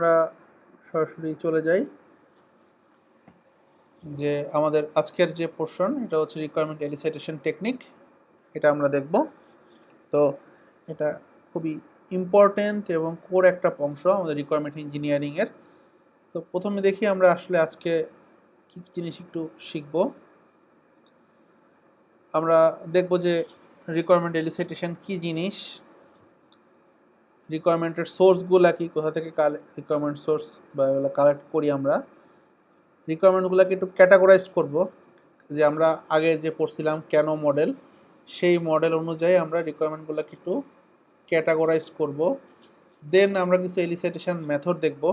আমরা সরাসরি চলে যাই যে আমাদের আজকের যে পোর্শন এটা হচ্ছে রিকোয়ারমেন্ট এলিসিটেশন টেকনিক। এটা আমরা দেখব। তো এটা খুবই ইম্পর্টেন্ট এবং কোর একটা অংশ আমাদের রিকোয়ারমেন্ট ইঞ্জিনিয়ারিংয়ের। তো প্রথমে দেখি আমরা আসলে আজকে কী জিনিস একটু শিখব। আমরা দেখব যে রিকোয়ারমেন্ট এলিসিটেশন কী জিনিস, রিকোয়ারমেন্টের সোর্সগুলা কি, কোথা থেকে রিকোয়ারমেন্ট সোর্স বা এগুলো কালেক্ট করি আমরা, রিকোয়ারমেন্টগুলোকে একটু ক্যাটাগরাইজ করব। যে আমরা আগে যে পড়ছিলাম কেন মডেল, সেই মডেল অনুযায়ী আমরা রিকোয়ারমেন্টগুলোকে একটু ক্যাটাগরাইজ করব। দেন আমরা কিছু এলিসিটেশন মেথড দেখব।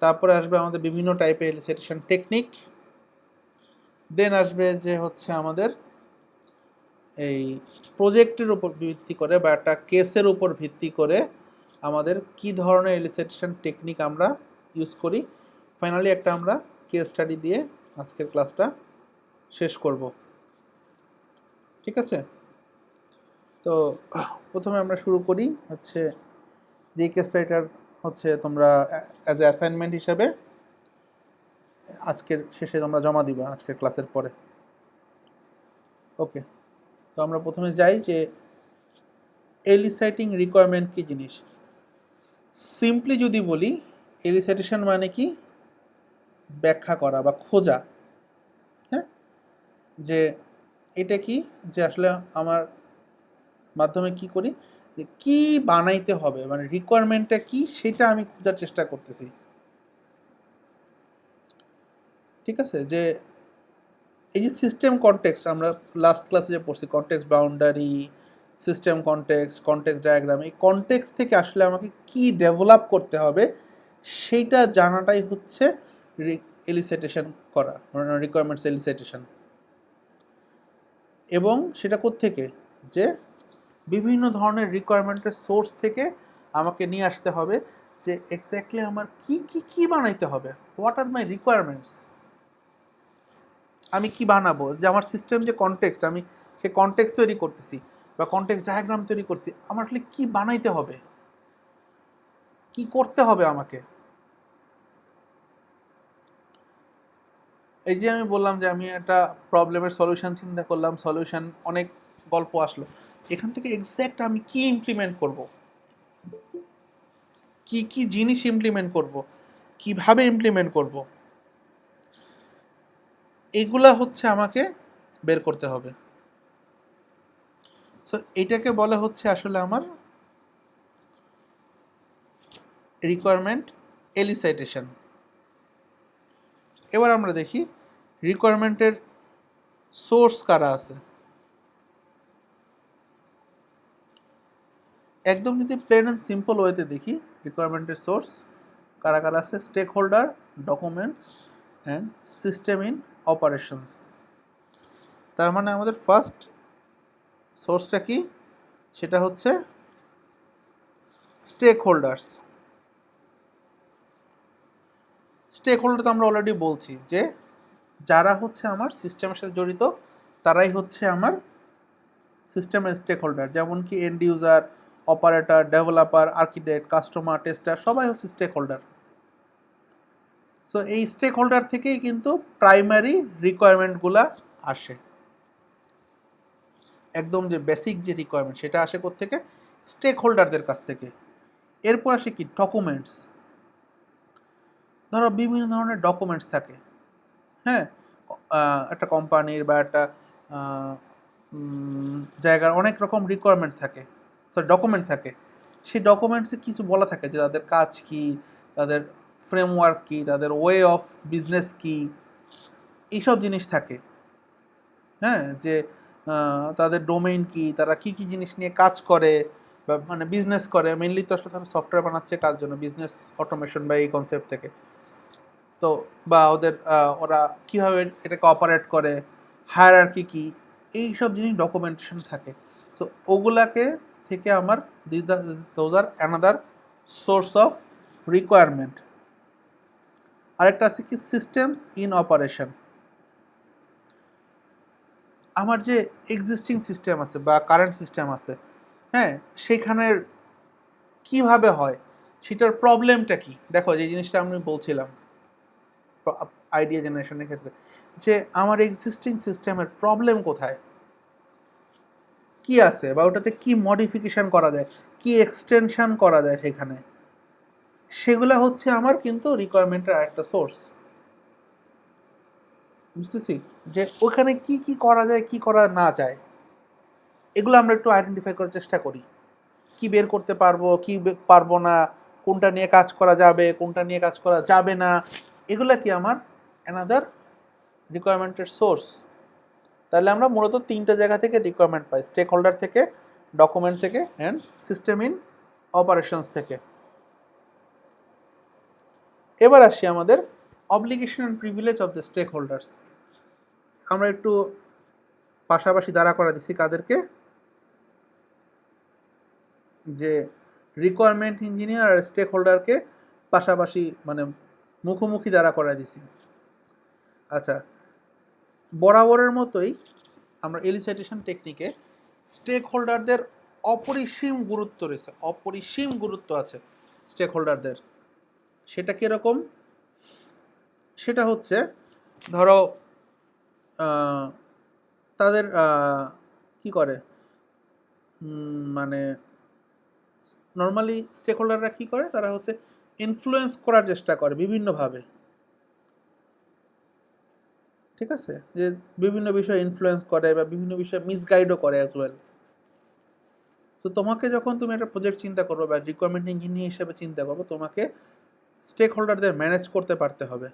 তারপরে আসবে আমাদের বিভিন্ন টাইপের এলিসিটেশন টেকনিক। দেন আসবে যে হচ্ছে আমাদের এই প্রজেক্টের উপর ভিত্তি করে বা একটা কেসের উপর ভিত্তি করে আমাদের কি ধরনের এলিসিটেশন টেকনিক আমরা ইউজ করি। ফাইনালি একটা আমরা কেস স্টাডি দিয়ে আজকের ক্লাসটা শেষ করব। ঠিক আছে? তো প্রথমে আমরা শুরু করি হচ্ছে যে কেস স্টাডিটার হচ্ছে তোমরা অ্যাজ এ অ্যাসাইনমেন্ট হিসেবে আজকের শেষে তোমরা জমা দিবা আজকের ক্লাসের পরে। ওকে, তো আমরা প্রথমে যাই যে এলিসাইটিং রিকোয়ারমেন্ট কি জিনিস। সিম্পলি যদি বলি, এলিসাইটেশন মানে কি ব্যাখ্যা করা বা খোঁজা। হ্যাঁ, যে এটা কি, যে আসলে আমার মাধ্যমে কি করি, যে কি বানাইতে হবে, মানে রিকোয়ারমেন্টটা কি সেটা আমি খোঁজার চেষ্টা করতেছি। ঠিক আছে, যে এই যে সিস্টেম কনটেক্সট আমরা লাস্ট ক্লাসে যে পড়ছি, context boundary, system context, context diagram, এই কনটেক্সট থেকে আসলে আমাকে কি ডেভেলপ করতে হবে সেইটা জানাটাই হচ্ছে এলিসিটেশন করা, রিকোয়ারমেন্টস এলিসিটেশন। এবং সেটা কোত্থেকে, যে বিভিন্ন ধরনের রিকোয়ারমেন্টের সোর্স থেকে আমাকে নিয়ে আসতে হবে যে এক্স্যাক্টলি আমার কি বানাইতে হবে, হোয়াট আর মাই রিকোয়ারমেন্টস, আমি কি বানাবো, যে আমার সিস্টেম যে কনটেক্সট, আমি সে কনটেক্সট তৈরি করতেছি বা কনটেক্সট ডায়াগ্রাম তৈরি করছি, আমার আসলে কি বানাইতে হবে, কি করতে হবে আমাকে। এই যে আমি বললাম যে আমি একটা প্রবলেমের সলিউশন চিন্তা করলাম, সলিউশন অনেক গল্প আসলো, এখান থেকে এক্স্যাক্ট আমি কি ইমপ্লিমেন্ট করব, কি জিনিস ইমপ্লিমেন্ট করব, কিভাবে ইমপ্লিমেন্ট করব, এগুলা হচ্ছে আমাকে বের করতে হবে। সো এটাকে বলা হচ্ছে আসলে আমার রিকোয়ারমেন্ট এলিসিটেশন। এবার আমরা দেখি রিকোয়ারমেন্টের সোর্স কারা আছে। একদম যদি প্লেন অ্যান্ড সিম্পল ওয়েতে দেখি রিকোয়ারমেন্টের সোর্স কারা কারা আছে, stakeholder, documents and system in operations. তার মানে আমাদের ফার্স্ট সোর্সটা কি, সেটা হচ্ছে স্টেক হোল্ডার্স। স্টেক হোল্ডার তো আমরা অলরেডি বলছি যে যারা হচ্ছে আমার সিস্টেমের সাথে জড়িত তারাই হচ্ছে আমার সিস্টেমের স্টেক হোল্ডার। যেমন কি end user, operator, developer, architect, customer, tester, সবাই হচ্ছে স্টেক হোল্ডার। সো এই স্টেক হোল্ডার থেকেই কিন্তু প্রাইমারি রিকোয়ারমেন্টগুলো আসে। একদম যে বেসিক যে রিকোয়ারমেন্ট সেটা আসে কোত্থেকে, স্টেক হোল্ডারদের কাছ থেকে। এরপর আসে কি, ডকুমেন্টস। ধরো বিভিন্ন ধরনের ডকুমেন্টস থাকে। হ্যাঁ, একটা কোম্পানির বা একটা জায়গার অনেক রকম রিকোয়ারমেন্ট থাকে, তো ডকুমেন্ট থাকে। সেই ডকুমেন্টসে কিছু বলা থাকে যে তাদের কাজ কি, তাদের ফ্রেমওয়ার্ক কি, তাদের ওয়ে অফ বিজনেস কি, এইসব জিনিস থাকে। হ্যাঁ, যে তাদের ডোমেইন কি, তারা কি জিনিস নিয়ে কাজ করে বা মানে বিজনেস করে। মেনলি তো আসলে তারা সফটওয়্যার বানাচ্ছে কাজ জন্য, বিজনেস অটোমেশন বা এই কনসেপ্ট থেকে। তো বা ওদের ওরা কীভাবে এটাকে অপারেট করে, হায়ারার্কি কি, এইসব জিনিস ডকুমেন্টেশন থাকে। তো ওগুলাকে থেকে আমার those are another source of requirement. আরেকটা আছে কি, সিস্টেমস ইন অপারেশন। আমার যে এক্সিস্টিং সিস্টেম আছে বা কারেন্ট সিস্টেম আছে, হ্যাঁ, সেখানের কিভাবে হয় সেটার প্রবলেমটা কি। দেখো যে জিনিসটা আমি বলছিলাম আইডিয়া জেনারেশনের ক্ষেত্রে, যে আমার এক্সিস্টিং সিস্টেমের প্রবলেম কোথায়, কি আছে, বা ওটাতে কি মডিফিকেশন করা যায়, কি এক্সটেনশন করা যায় সেখানে, সেগুলা হচ্ছে আমার কিন্তু রিকোয়ারমেন্টের একটা সোর্স। বুঝতেছি যে ওখানে কি কি করা যায়, কি করা না যায়, এগুলো আমরা একটু আইডেন্টিফাই করার চেষ্টা করি। কি বের করতে পারবো, কি পারবো না, কোনটা নিয়ে কাজ করা যাবে, কোনটা নিয়ে কাজ করা যাবে না, এগুলা কি আমার অ্যানাদার রিকোয়ারমেন্টের সোর্স। তাহলে আমরা মূলত তিনটে জায়গা থেকে রিকোয়ারমেন্ট পাই: স্টেক হোল্ডার থেকে, ডকুমেন্ট থেকে, অ্যান্ড সিস্টেম ইন অপারেশনস থেকে। এবার আসি আমাদের obligation and privilege of the stakeholders. আমরা একটু পাশাপাশি দাঁড়া করা দিছি কাদেরকে, যে রিকোয়ারমেন্ট ইঞ্জিনিয়ার আর স্টেক হোল্ডারকে পাশাপাশি মানে মুখোমুখি দাঁড়া করা দিছি। আচ্ছা, বরাবরের মতোই আমরা এলিসাইটেশন টেকনিকে স্টেক হোল্ডারদের অপরিসীম গুরুত্ব রয়েছে, অপরিসীম গুরুত্ব আছে স্টেক হোল্ডারদের। সেটা কীরকম? সেটা হচ্ছে ধরো তাদের কি করে, মানে নর্মালি স্টেক হোল্ডাররা কী করে, তারা হচ্ছে ইনফ্লুয়েন্স করার চেষ্টা করে বিভিন্নভাবে, ঠিক আছে, যে বিভিন্ন বিষয়ে ইনফ্লুয়েন্স করে বা বিভিন্ন বিষয়ে মিসগাইডও করে অ্যাজ ওয়েল। তো তোমাকে যখন তুমি একটা প্রজেক্ট চিন্তা করবে বা রিকোয়ারমেন্ট ইঞ্জিনিয়ার হিসেবে চিন্তা করবে, তোমাকে স্টেক হোল্ডারদের ম্যানেজ করতে পারতে হবে,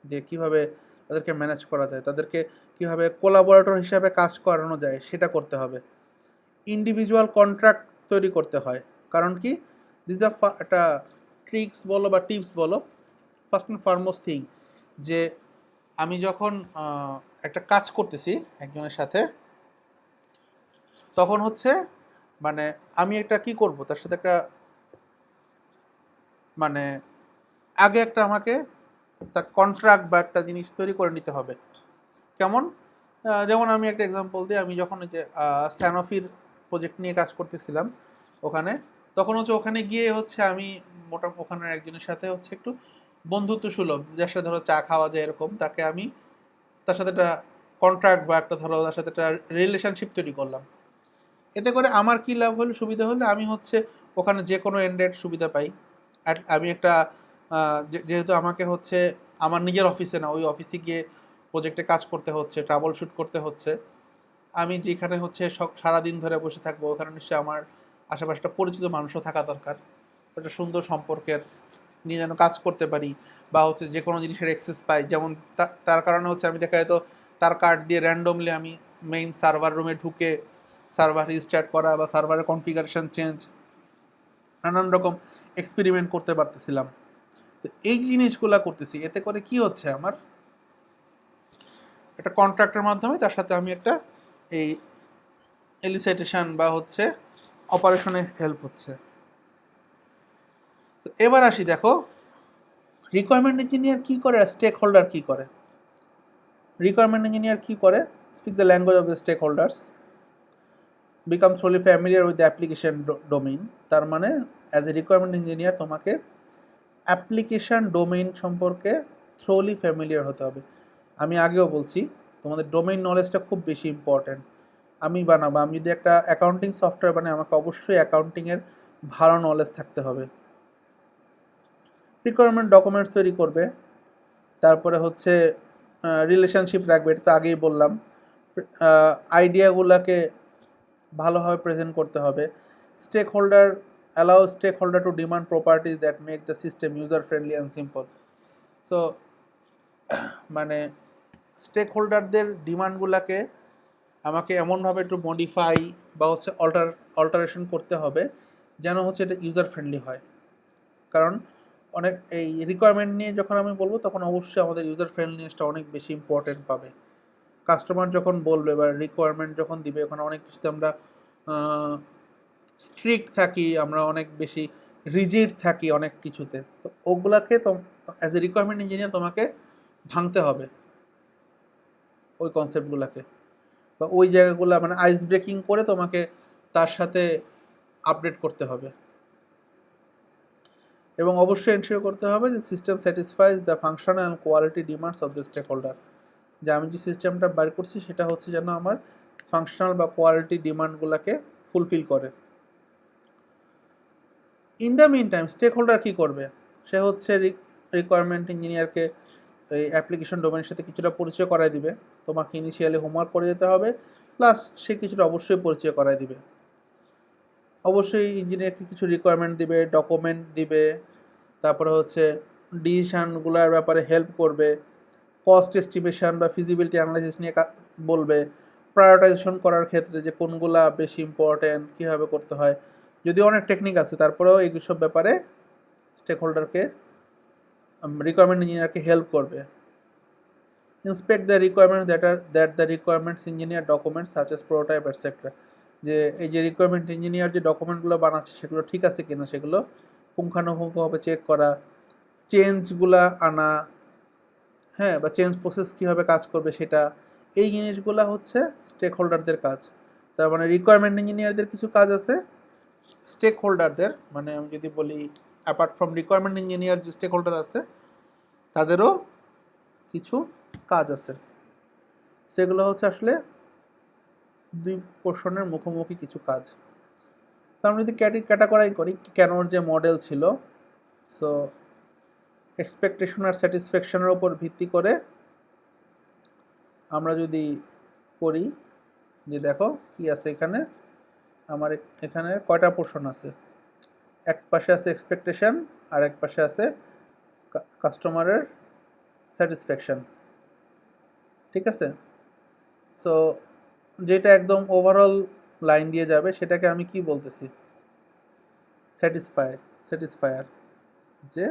যে কিভাবে তাদেরকে ম্যানেজ করা যায়, তাদেরকে কিভাবে কোলাবোরেটর হিসাবে কাজ করানো যায় সেটা করতে হবে। ইন্ডিভিজুয়াল কন্ট্রাক্ট তৈরি করতে হয়, কারণ কি দিস দ্য একটা ট্রিক্স বলো বা টিপস বলো, ফার্স্ট অ্যান্ড ফরমোস্ট থিং, যে আমি যখন একটা কাজ করতেছি একজনের সাথে, তখন হচ্ছে মানে আমি একটা কি করব, তার সাথে একটা মানে আগে একটা আমাকে তার কন্ট্রাক্ট বা একটা জিনিস তৈরি করে নিতে হবে। কেমন? যেমন আমি একটা এক্সাম্পল দিই, আমি যখন ওই যে স্যানোফির প্রজেক্ট নিয়ে কাজ করতেছিলাম ওখানে, তখন হচ্ছে ওখানে গিয়ে হচ্ছে আমি ওখানের একজনের সাথে হচ্ছে একটু বন্ধুত্ব সুলভ, যার সাথে ধরো চা খাওয়া যায় এরকম, তাকে আমি তার সাথে একটা কন্ট্রাক্ট বা একটা ধরো তার সাথে একটা রিলেশনশিপ তৈরি করলাম। এতে করে আমার কী লাভ হলো, সুবিধা হলে আমি হচ্ছে ওখানে যে কোনো এন্ডেড সুবিধা পাই। আর আমি একটা যেহেতু আমাকে হচ্ছে আমার নিজের অফিসে না, ওই অফিসে গিয়ে প্রজেক্টে কাজ করতে হচ্ছে, ট্রাবল শ্যুট করতে হচ্ছে, আমি যেখানে হচ্ছে সারাদিন ধরে বসে থাকবো, ওখানে নিশ্চয়ই আমার আশেপাশে একটা পরিচিত মানুষও থাকা দরকার, একটা সুন্দর সম্পর্কের নিয়ে যেন কাজ করতে পারি, বা হচ্ছে যে কোনো জিনিসের অ্যাক্সেস পাই। যেমন তার কারণে হচ্ছে আমি দেখা যেত তার কার্ড দিয়ে র্যান্ডমলি আমি মেইন সার্ভার রুমে ঢুকে সার্ভার রিস্টার্ট করা বা সার্ভারের কনফিগারেশন চেঞ্জ, নানান রকম এক্সপেরিমেন্ট করতে পারতেছিলাম। তো এই জিনিসগুলো করতেছি, এতে করে কি হচ্ছে, আমার একটা কন্ট্রাক্টের মাধ্যমে তার সাথে আমি একটা এই এলিসাইটেশন বা হচ্ছে অপারেশনে হেল্প হচ্ছে। তো এবার আসি, দেখো রিকোয়ারমেন্ট ইঞ্জিনিয়ার কী করে আর স্টেক হোল্ডার কী করে। রিকোয়ারমেন্ট ইঞ্জিনিয়ার কী করে? Speak the language of the stakeholders, become thoroughly familiar with the application domain. তার মানে অ্যাজ এ রিকোয়ারমেন্ট ইঞ্জিনিয়ার তোমাকে অ্যাপ্লিকেশান ডোমেইন সম্পর্কে থ্রোলি ফ্যামিলিয়ার হতে হবে। আমি আগেও বলছি, তোমাদের ডোমেইন নলেজটা খুব বেশি ইম্পর্ট্যান্ট। আমি বানাবো, আমি যদি একটা অ্যাকাউন্টিং সফটওয়্যার বানাই, আমাকে অবশ্যই অ্যাকাউন্টিংয়ের ভালো নলেজ থাকতে হবে। রিকোয়ারমেন্ট ডকুমেন্টস তৈরি করবে, তারপরে হচ্ছে রিলেশনশিপ রাখবে, এটা তো আগেই বললাম। আইডিয়াগুলোকে ভালোভাবে প্রেজেন্ট করতে হবে। Stakeholder allow stakeholder to demand properties that make the system user friendly and simple. So মানে স্টেক হোল্ডারদের ডিমান্ডগুলোকে আমাকে এমনভাবে একটু মডিফাই বা হচ্ছে অল্টারেশন করতে হবে যেন হচ্ছে এটা ইউজার ফ্রেন্ডলি হয়। কারণ অনেক এই রিকোয়ারমেন্ট নিয়ে যখন আমি বলবো, তখন অবশ্যই আমাদের ইউজার ফ্রেন্ডলিনেসটা অনেক বেশি ইম্পর্টেন্ট পাবে। কাস্টমার যখন বলবে বা রিকোয়ারমেন্ট যখন দিবে, ওখানে অনেক কিছুতে আমরা স্ট্রিক্ট থাকি, আমরা অনেক বেশি রিজিড থাকি অনেক কিছুতে। তো ওগুলাকে তো অ্যাজ এ রিকোয়ারমেন্ট ইঞ্জিনিয়ার তোমাকে ভাঙতে হবে, ওই কনসেপ্টগুলোকে বা ওই জায়গাগুলো মানে আইস ব্রেকিং করে তোমাকে তার সাথে আপডেট করতে হবে। এবং অবশ্যই এনশিওর করতে হবে যে system satisfies the functional and quality demands of the stakeholder, যে আমি যে সিস্টেমটা বার করছি সেটা হচ্ছে যেন আমার ফাংশনাল বা কোয়ালিটি ডিমান্ডগুলোকে ফুলফিল করে। In the mean time stakeholder কী করবে, সে হচ্ছে রিকোয়ারমেন্ট ইঞ্জিনিয়ারকে এই অ্যাপ্লিকেশন ডোমেনের সাথে কিছুটা পরিচয় করায় দিবে, তোমাকে ইনিশিয়ালি হোমওয়ার্ক করে যেতে হবে, প্লাস সে কিছুটা অবশ্যই পরিচয় করায় দিবে। অবশ্যই ইঞ্জিনিয়ারকে কিছু রিকোয়ারমেন্ট দিবে, ডকুমেন্ট দিবে, তারপরে হচ্ছে ডিসিশানগুলোর ব্যাপারে হেল্প করবে, কস্ট এস্টিমেশন বা ফিজিবিলিটি অ্যানালাইসিস নিয়ে বলবে, প্রায়োরিটাইজেশন করার ক্ষেত্রে যে কোনগুলা বেশি ইম্পর্টেন্ট, কীভাবে করতে হয়, যদি অনেক টেকনিক আছে তারপরেও এইসব ব্যাপারে স্টেক হোল্ডারকে রিকোয়ারমেন্ট ইঞ্জিনিয়ারকে হেল্প করবে। Inspect the requirements that the requirements engineer documents such as prototype etcetera, যে এই যে রিকোয়ারমেন্ট ইঞ্জিনিয়ার যে ডকুমেন্টগুলো বানাচ্ছে সেগুলো ঠিক আছে কিনা সেগুলো পুঙ্খানুপুঙ্খভাবে চেক করা, চেঞ্জগুলা আনা, হ্যাঁ, বা চেঞ্জ প্রসেস কীভাবে কাজ করবে সেটা, এই জিনিসগুলো হচ্ছে স্টেক হোল্ডারদের কাজ। তার মানে রিকোয়ারমেন্ট ইঞ্জিনিয়ারদের কিছু কাজ আছে, স্টেক হোল্ডারদের মানে আমি যদি বলি অ্যাপার্ট ফ্রম রিকোয়ারমেন্ট ইঞ্জিনিয়ার যে স্টেক হোল্ডার আছে তাদেরও কিছু কাজ আছে, সেগুলো হচ্ছে আসলে দুই পোর্শনের মুখোমুখি কিছু কাজ। তো আমরা যদি ক্যাটাগরাই করি কেনর যে মডেল ছিল, সো এক্সপেকটেশন আর স্যাটিসফ্যাকশনের উপর ভিত্তি করে আমরা যদি করি যে দেখো কি আছে এখানে, আমার এখানে কয়টা পোর্শন আছে, এক পাশে আছে এক্সপেকটেশন আর এক পাশে আছে কাস্টমারের স্যাটিসফ্যাকশন, ঠিক আছে। সো যেটা একদম ওভারঅল লাইন দিয়ে যাবে সেটাকে আমি কি বলতেছি, স্যাটিসফায়ার, যে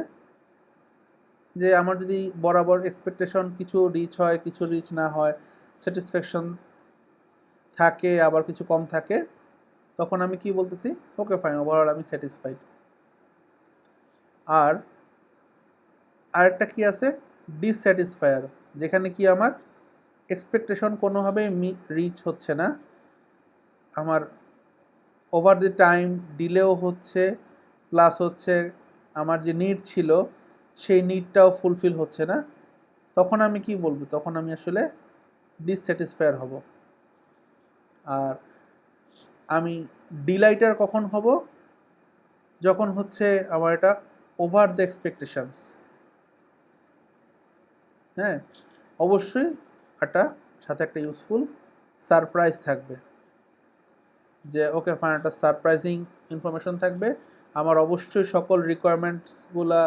যে আমার যদি বরাবর এক্সপেকটেশন কিছু রিচ হয় কিছু রিচ না হয়, স্যাটিসফ্যাকশন থাকে আবার কিছু কম থাকে, তখন আমি কি বলতেছি, ওকে ফাইন, ওভারঅল আমি স্যাটিসফাইড। আর আরেকটা কি আছে, ডিসস্যাটিসফায়ার, যেখানে কি আমার এক্সপেকটেশন কোনোভাবেই রিচ হচ্ছে না, আমার ওভার দি টাইম ডিলেও হচ্ছে, প্লাস হচ্ছে আমার যে নিড ছিল সেই নিডটাও ফুলফিল হচ্ছে না, তখন আমি কি বলবো, তখন আমি আসলে ডিসস্যাটিসফায়ার হব। আর আমি ডিলাইটার কখন হব, যখন হচ্ছে আমার এটা ওভার দ্য এক্সপেকটেশনস, হ্যাঁ, অবশ্যই একটা সাথে একটা ইউজফুল সারপ্রাইজ থাকবে, যে ওকে ফাইন একটা সারপ্রাইজিং ইনফরমেশন থাকবে, আমার অবশ্যই সকল রিকোয়ারমেন্টসগুলা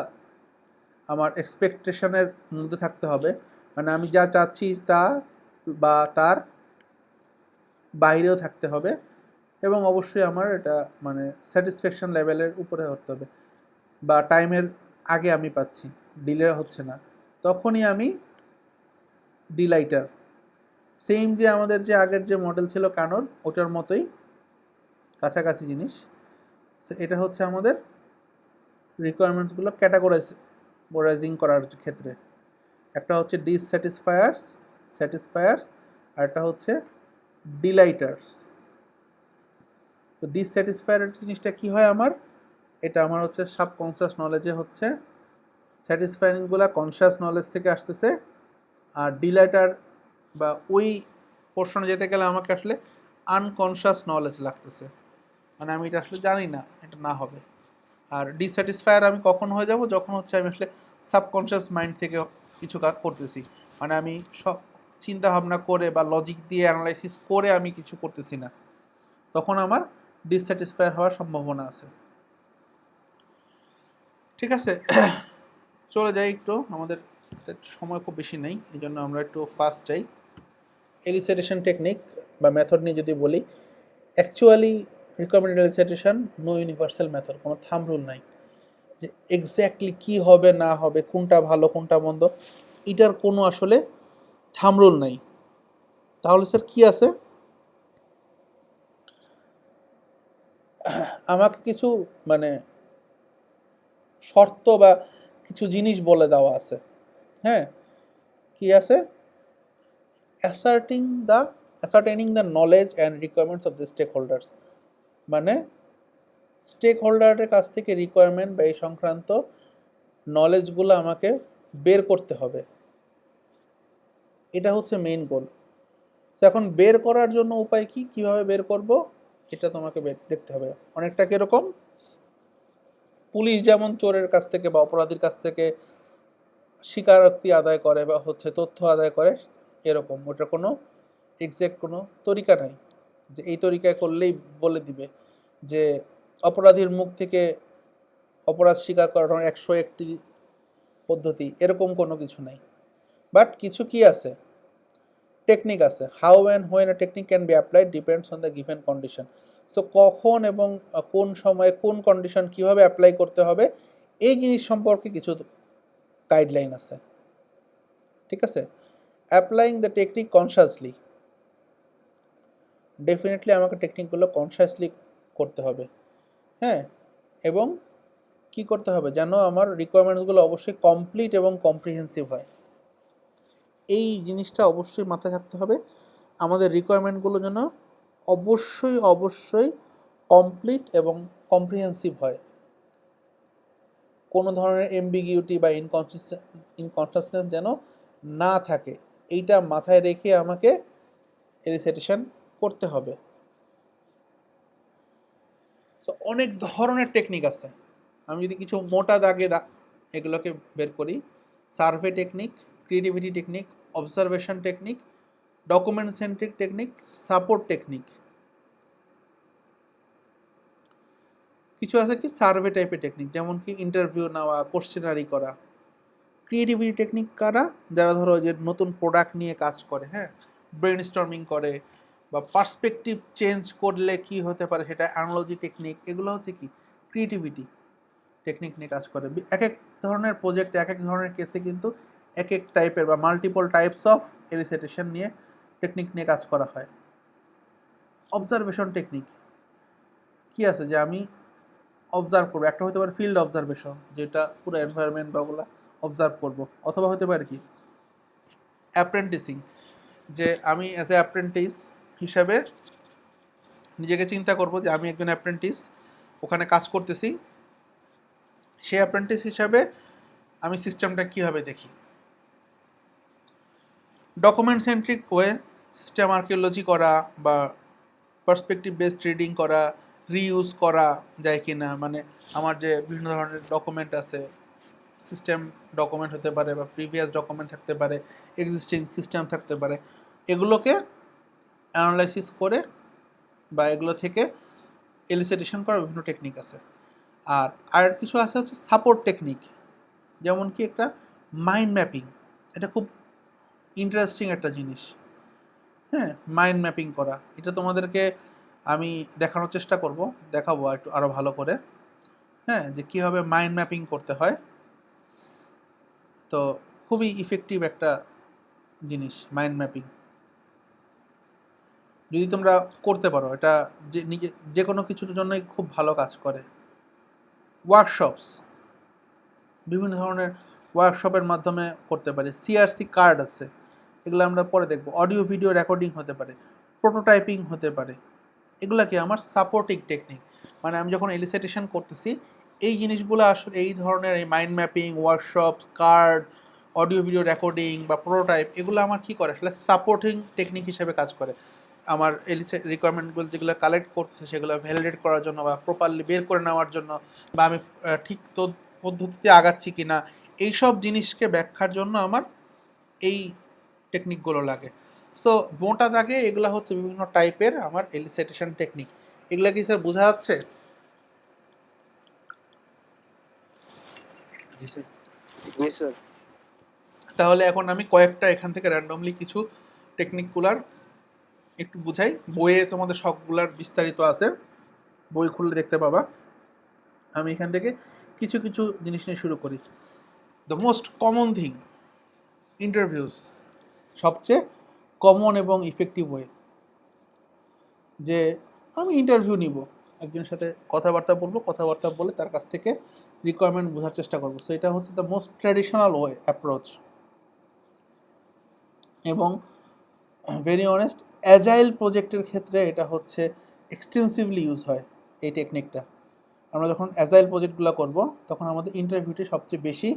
আমার এক্সপেকটেশনের মধ্যে থাকতে হবে, মানে আমি যা চাচ্ছি তা বা তার বাইরেও থাকতে হবে, এবং অবশ্যই আমার এটা মানে স্যাটিসফ্যাকশন লেভেলের উপরে হতে হবে, বা টাইমের আগে আমি পাচ্ছি, ডিলে হচ্ছে না, তখনই আমি ডিলাইটার। সেম যে আমাদের যে আগের যে মডেল ছিল কানোর, ওটার মতোই কাছাকাছি জিনিস। এটা হচ্ছে আমাদের রিকোয়ারমেন্টসগুলো ক্যাটাগরাইজিং করার ক্ষেত্রে, একটা হচ্ছে স্যাটিসফায়ার্স আর একটা হচ্ছে ডিলাইটার্স। তো ডিসস্যাটিসফায়ার জিনিসটা কি হয় আমার, এটা আমার হচ্ছে সাবকনসিয়াস নলেজে হচ্ছে, স্যাটিসফাইংগুলো কনসিয়াস নলেজ থেকে আসতেছে, আর ডিলাইটার বা ওই পোর্শনে যেতে গেলে আমাকে আসলে আনকনসিয়াস নলেজ লাগতেছে, মানে আমি এটা আসলে জানি না এটা না হবে। আর ডিস্যাটিসফায়ার আমি কখন হয়ে যাব, যখন হচ্ছে আমি আসলে সাবকনসিয়াস মাইন্ড থেকে কিছু কাজ করতেছি, মানে আমি সব চিন্তা ভাবনা করে বা লজিক দিয়ে অ্যানালাইসিস করে আমি কিছু করতেছি না, তখন আমার ডিসস্যাটিসফায়ার হওয়ার সম্ভাবনা আছে। ঠিক আছে, চলে যাই একটু, আমাদের সময় খুব বেশি নেই, এই জন্য আমরা একটু ফাস্ট যাই। এলিসিটেশন টেকনিক বা মেথড নিয়ে যদি বলি, actually recommended elicitation no universal method, কোনো থাম রুল নাই যে এক্স্যাক্টলি কী হবে না হবে, কোনটা ভালো কোনটা মন্দ, এটার কোনো আসলে থাম রুল নাই। তাহলে স্যার কি আছে, আমাকে কিছু মানে শর্ত বা কিছু জিনিস বলে দেওয়া আছে, হ্যাঁ, কি আছে, ascertaining the knowledge and requirements of the stakeholders, মানে স্টেক হোল্ডারের কাছ থেকে রিকোয়ারমেন্ট বা এই সংক্রান্ত নলেজগুলো আমাকে বের করতে হবে, এটা হচ্ছে মেইন গোল। তো এখন বের করার জন্য উপায় কি, কিভাবে বের করব, এটা তোমাকে দেখতে হবে। অনেকটা কিরকম, পুলিশ যেমন চোরের কাছ থেকে বা অপরাধীর কাছ থেকে স্বীকারোক্তি আদায় করে বা হচ্ছে তথ্য আদায় করে, এরকম ওটা কোনো এক্সাক্ট কোনো তরিকা নাই যে এই তরিকায় করলেই বলে দিবে যে অপরাধীর মুখ থেকে অপরাধ স্বীকার করানোর 101টি পদ্ধতি, এরকম কোনো কিছু নাই। বাট কিছু কি আছে, টেকনিক আছে। How and when a technique can be applied depends on the given condition. So কখন এবং কোন সময়ে কোন কন্ডিশন কিভাবে অ্যাপ্লাই করতে হবে, এই জিনিস সম্পর্কে কিছু গাইডলাইন আছে, ঠিক আছে। Applying the technique consciously, definitely আমাকে টেকনিকগুলো কনসিয়াসলি করতে হবে, হ্যাঁ। এবং কি করতে হবে, যেন আমার রিকোয়ারমেন্টসগুলো অবশ্যই কমপ্লিট এবং কম্প্রিহেন্সিভ হয়, এই জিনিসটা অবশ্যই মাথায় থাকতে হবে। আমাদের রিকোয়ারমেন্টগুলো যেন অবশ্যই অবশ্যই কমপ্লিট এবং কম্প্রিহেন্সিভ হয়, কোনো ধরনের এমবিগিউটি বা ইনকনসিস্টেন্স যেন না থাকে, এইটা মাথায় রেখে আমাকে এলিসিটেশন করতে হবে। তো অনেক ধরনের টেকনিক আছে, আমি যদি কিছু মোটা দাগে এগুলোকে বের করি, survey technique, creativity technique, observation technique, document centric technique, support technique. কিছু আছে কি সার্ভে টাইপের টেকনিক, যেমন কি ইন্টারভিউ নেওয়া, কোশ্চেনারি করা। ক্রিয়েটিভিটি টেকনিক কারা, যারা ধরো যে নতুন প্রোডাক্ট নিয়ে কাজ করে, হ্যাঁ, ব্রেন স্টর্মিং করে বা পার্সপেক্টিভ চেঞ্জ করলে কি হতে পারে সেটা অ্যানালজি টেকনিক, এগুলো হচ্ছে কি ক্রিয়েটিভিটি টেকনিক নিয়ে কাজ করে। এক এক ধরনের প্রজেক্টে এক এক ধরনের কেসে কিন্তু এক এক টাইপের বা মাল্টিপল টাইপস অফ এলিসিটেশন নিয়ে টেকনিক নিয়ে কাজ করা হয়। অবজারভেশন টেকনিক কি আছে, যে আমি অবজার্ভ করবো, একটা হতে পারে ফিল্ড অবজারভেশন, যেটা পুরো এনভায়রনমেন্ট বা ওগুলো অবজার্ভ করবো, অথবা হতে পারে কি অ্যাপ্রেন্টিসিং, যে আমি অ্যাজ এ অ্যাপ্রেন্টিস হিসাবে নিজেকে চিন্তা করব যে আমি একজন অ্যাপ্রেন্টিস, ওখানে কাজ করতেছি, সেই অ্যাপ্রেন্টিস হিসাবে আমি সিস্টেমটা কীভাবে দেখি। Document centric way, system archaeology করা বা পার্সপেক্টিভ বেসড রিডিং করা, রিইউজ করা যায় কি না, মানে আমার যে বিভিন্ন ধরনের ডকুমেন্ট আছে, সিস্টেম ডকুমেন্ট হতে পারে বা প্রিভিয়াস ডকুমেন্ট থাকতে পারে, এক্সিস্টিং সিস্টেম থাকতে পারে, এগুলোকে অ্যানালাইসিস করে বা এগুলো থেকে এলিসিটেশন করার বিভিন্ন টেকনিক আছে। আর কিছু আছে হচ্ছে সাপোর্ট টেকনিক, যেমন কি একটা মাইন্ড ম্যাপিং, এটা খুব ইন্টারেস্টিং একটা জিনিস, হ্যাঁ, মাইন্ড ম্যাপিং করা। এটা তোমাদেরকে আমি দেখানোর চেষ্টা করব, দেখাবো একটু আরও ভালো করে, হ্যাঁ, যে কীভাবে মাইন্ড ম্যাপিং করতে হয়। তো খুবই ইফেক্টিভ একটা জিনিস মাইন্ড ম্যাপিং, যদি তোমরা করতে পারো, এটা যে নিজে যে কোনো কিছুর জন্যই খুব ভালো কাজ করে। ওয়ার্কশপস, বিভিন্ন ধরনের ওয়ার্কশপের মাধ্যমে করতে পারি। সিআরসি কার্ড আছে, এগুলো আমরা পরে দেখব। অডিও ভিডিও রেকর্ডিং হতে পারে, প্রোটোটাইপিং হতে পারে, এগুলো কি আমার সাপোর্টিং টেকনিক। মানে আমি যখন এলিসিটেশন করতেছি, এই জিনিসগুলো আসলে এই ধরনের এই mind mapping, workshop, card, audio video recording বা প্রোটোটাইপ, এগুলো আমার কী করে আসলে সাপোর্টিং টেকনিক হিসেবে কাজ করে। আমার রিকোয়ারমেন্টগুলো যেগুলো কালেক্ট করতেছে সেগুলো ভ্যালিডেট করার জন্য বা প্রপারলি বের করে নেওয়ার জন্য, বা আমি ঠিক পদ্ধতিতে আগাচ্ছি কি না, এইসব জিনিসকে ব্যাখ্যার জন্য আমার এই টেকনিকগুলো লাগে। সো মোটা দাগে এগুলো হচ্ছে বিভিন্ন টাইপের আমার এলিসিটেশন টেকনিক। এগুলো কি স্যার বোঝা যাচ্ছে? জি স্যার। জি স্যার। তাহলে এখন আমি কয়েকটা এখান থেকে র্যান্ডমলি কিছু টেকনিকগুলার একটু বুঝাই। বইয়ে তোমাদের সবগুলার বিস্তারিত আছে, বই খুললে দেখতে পাবা। আমি এখান থেকে কিছু কিছু জিনিস নিয়ে শুরু করি। The most common thing, interviews, সবচেয়ে কমন এবং ইফেক্টিভ ওয়ে, যে আমি ইন্টারভিউ নিব, একজনের সাথে কথাবার্তা বলবো, কথাবার্তা বলে তার কাছ থেকে রিকোয়ারমেন্ট বোঝার চেষ্টা করবো। সো এটা হচ্ছে the most traditional way approach, এবং ভেরি অনেস্ট অ্যাজাইল প্রজেক্টের ক্ষেত্রে এটা হচ্ছে এক্সটেন্সিভলি ইউজ হয় এই টেকনিকটা। আমরা যখন অ্যাজাইল প্রজেক্টগুলো করব তখন আমাদের ইন্টারভিউটি সবচেয়ে বেশি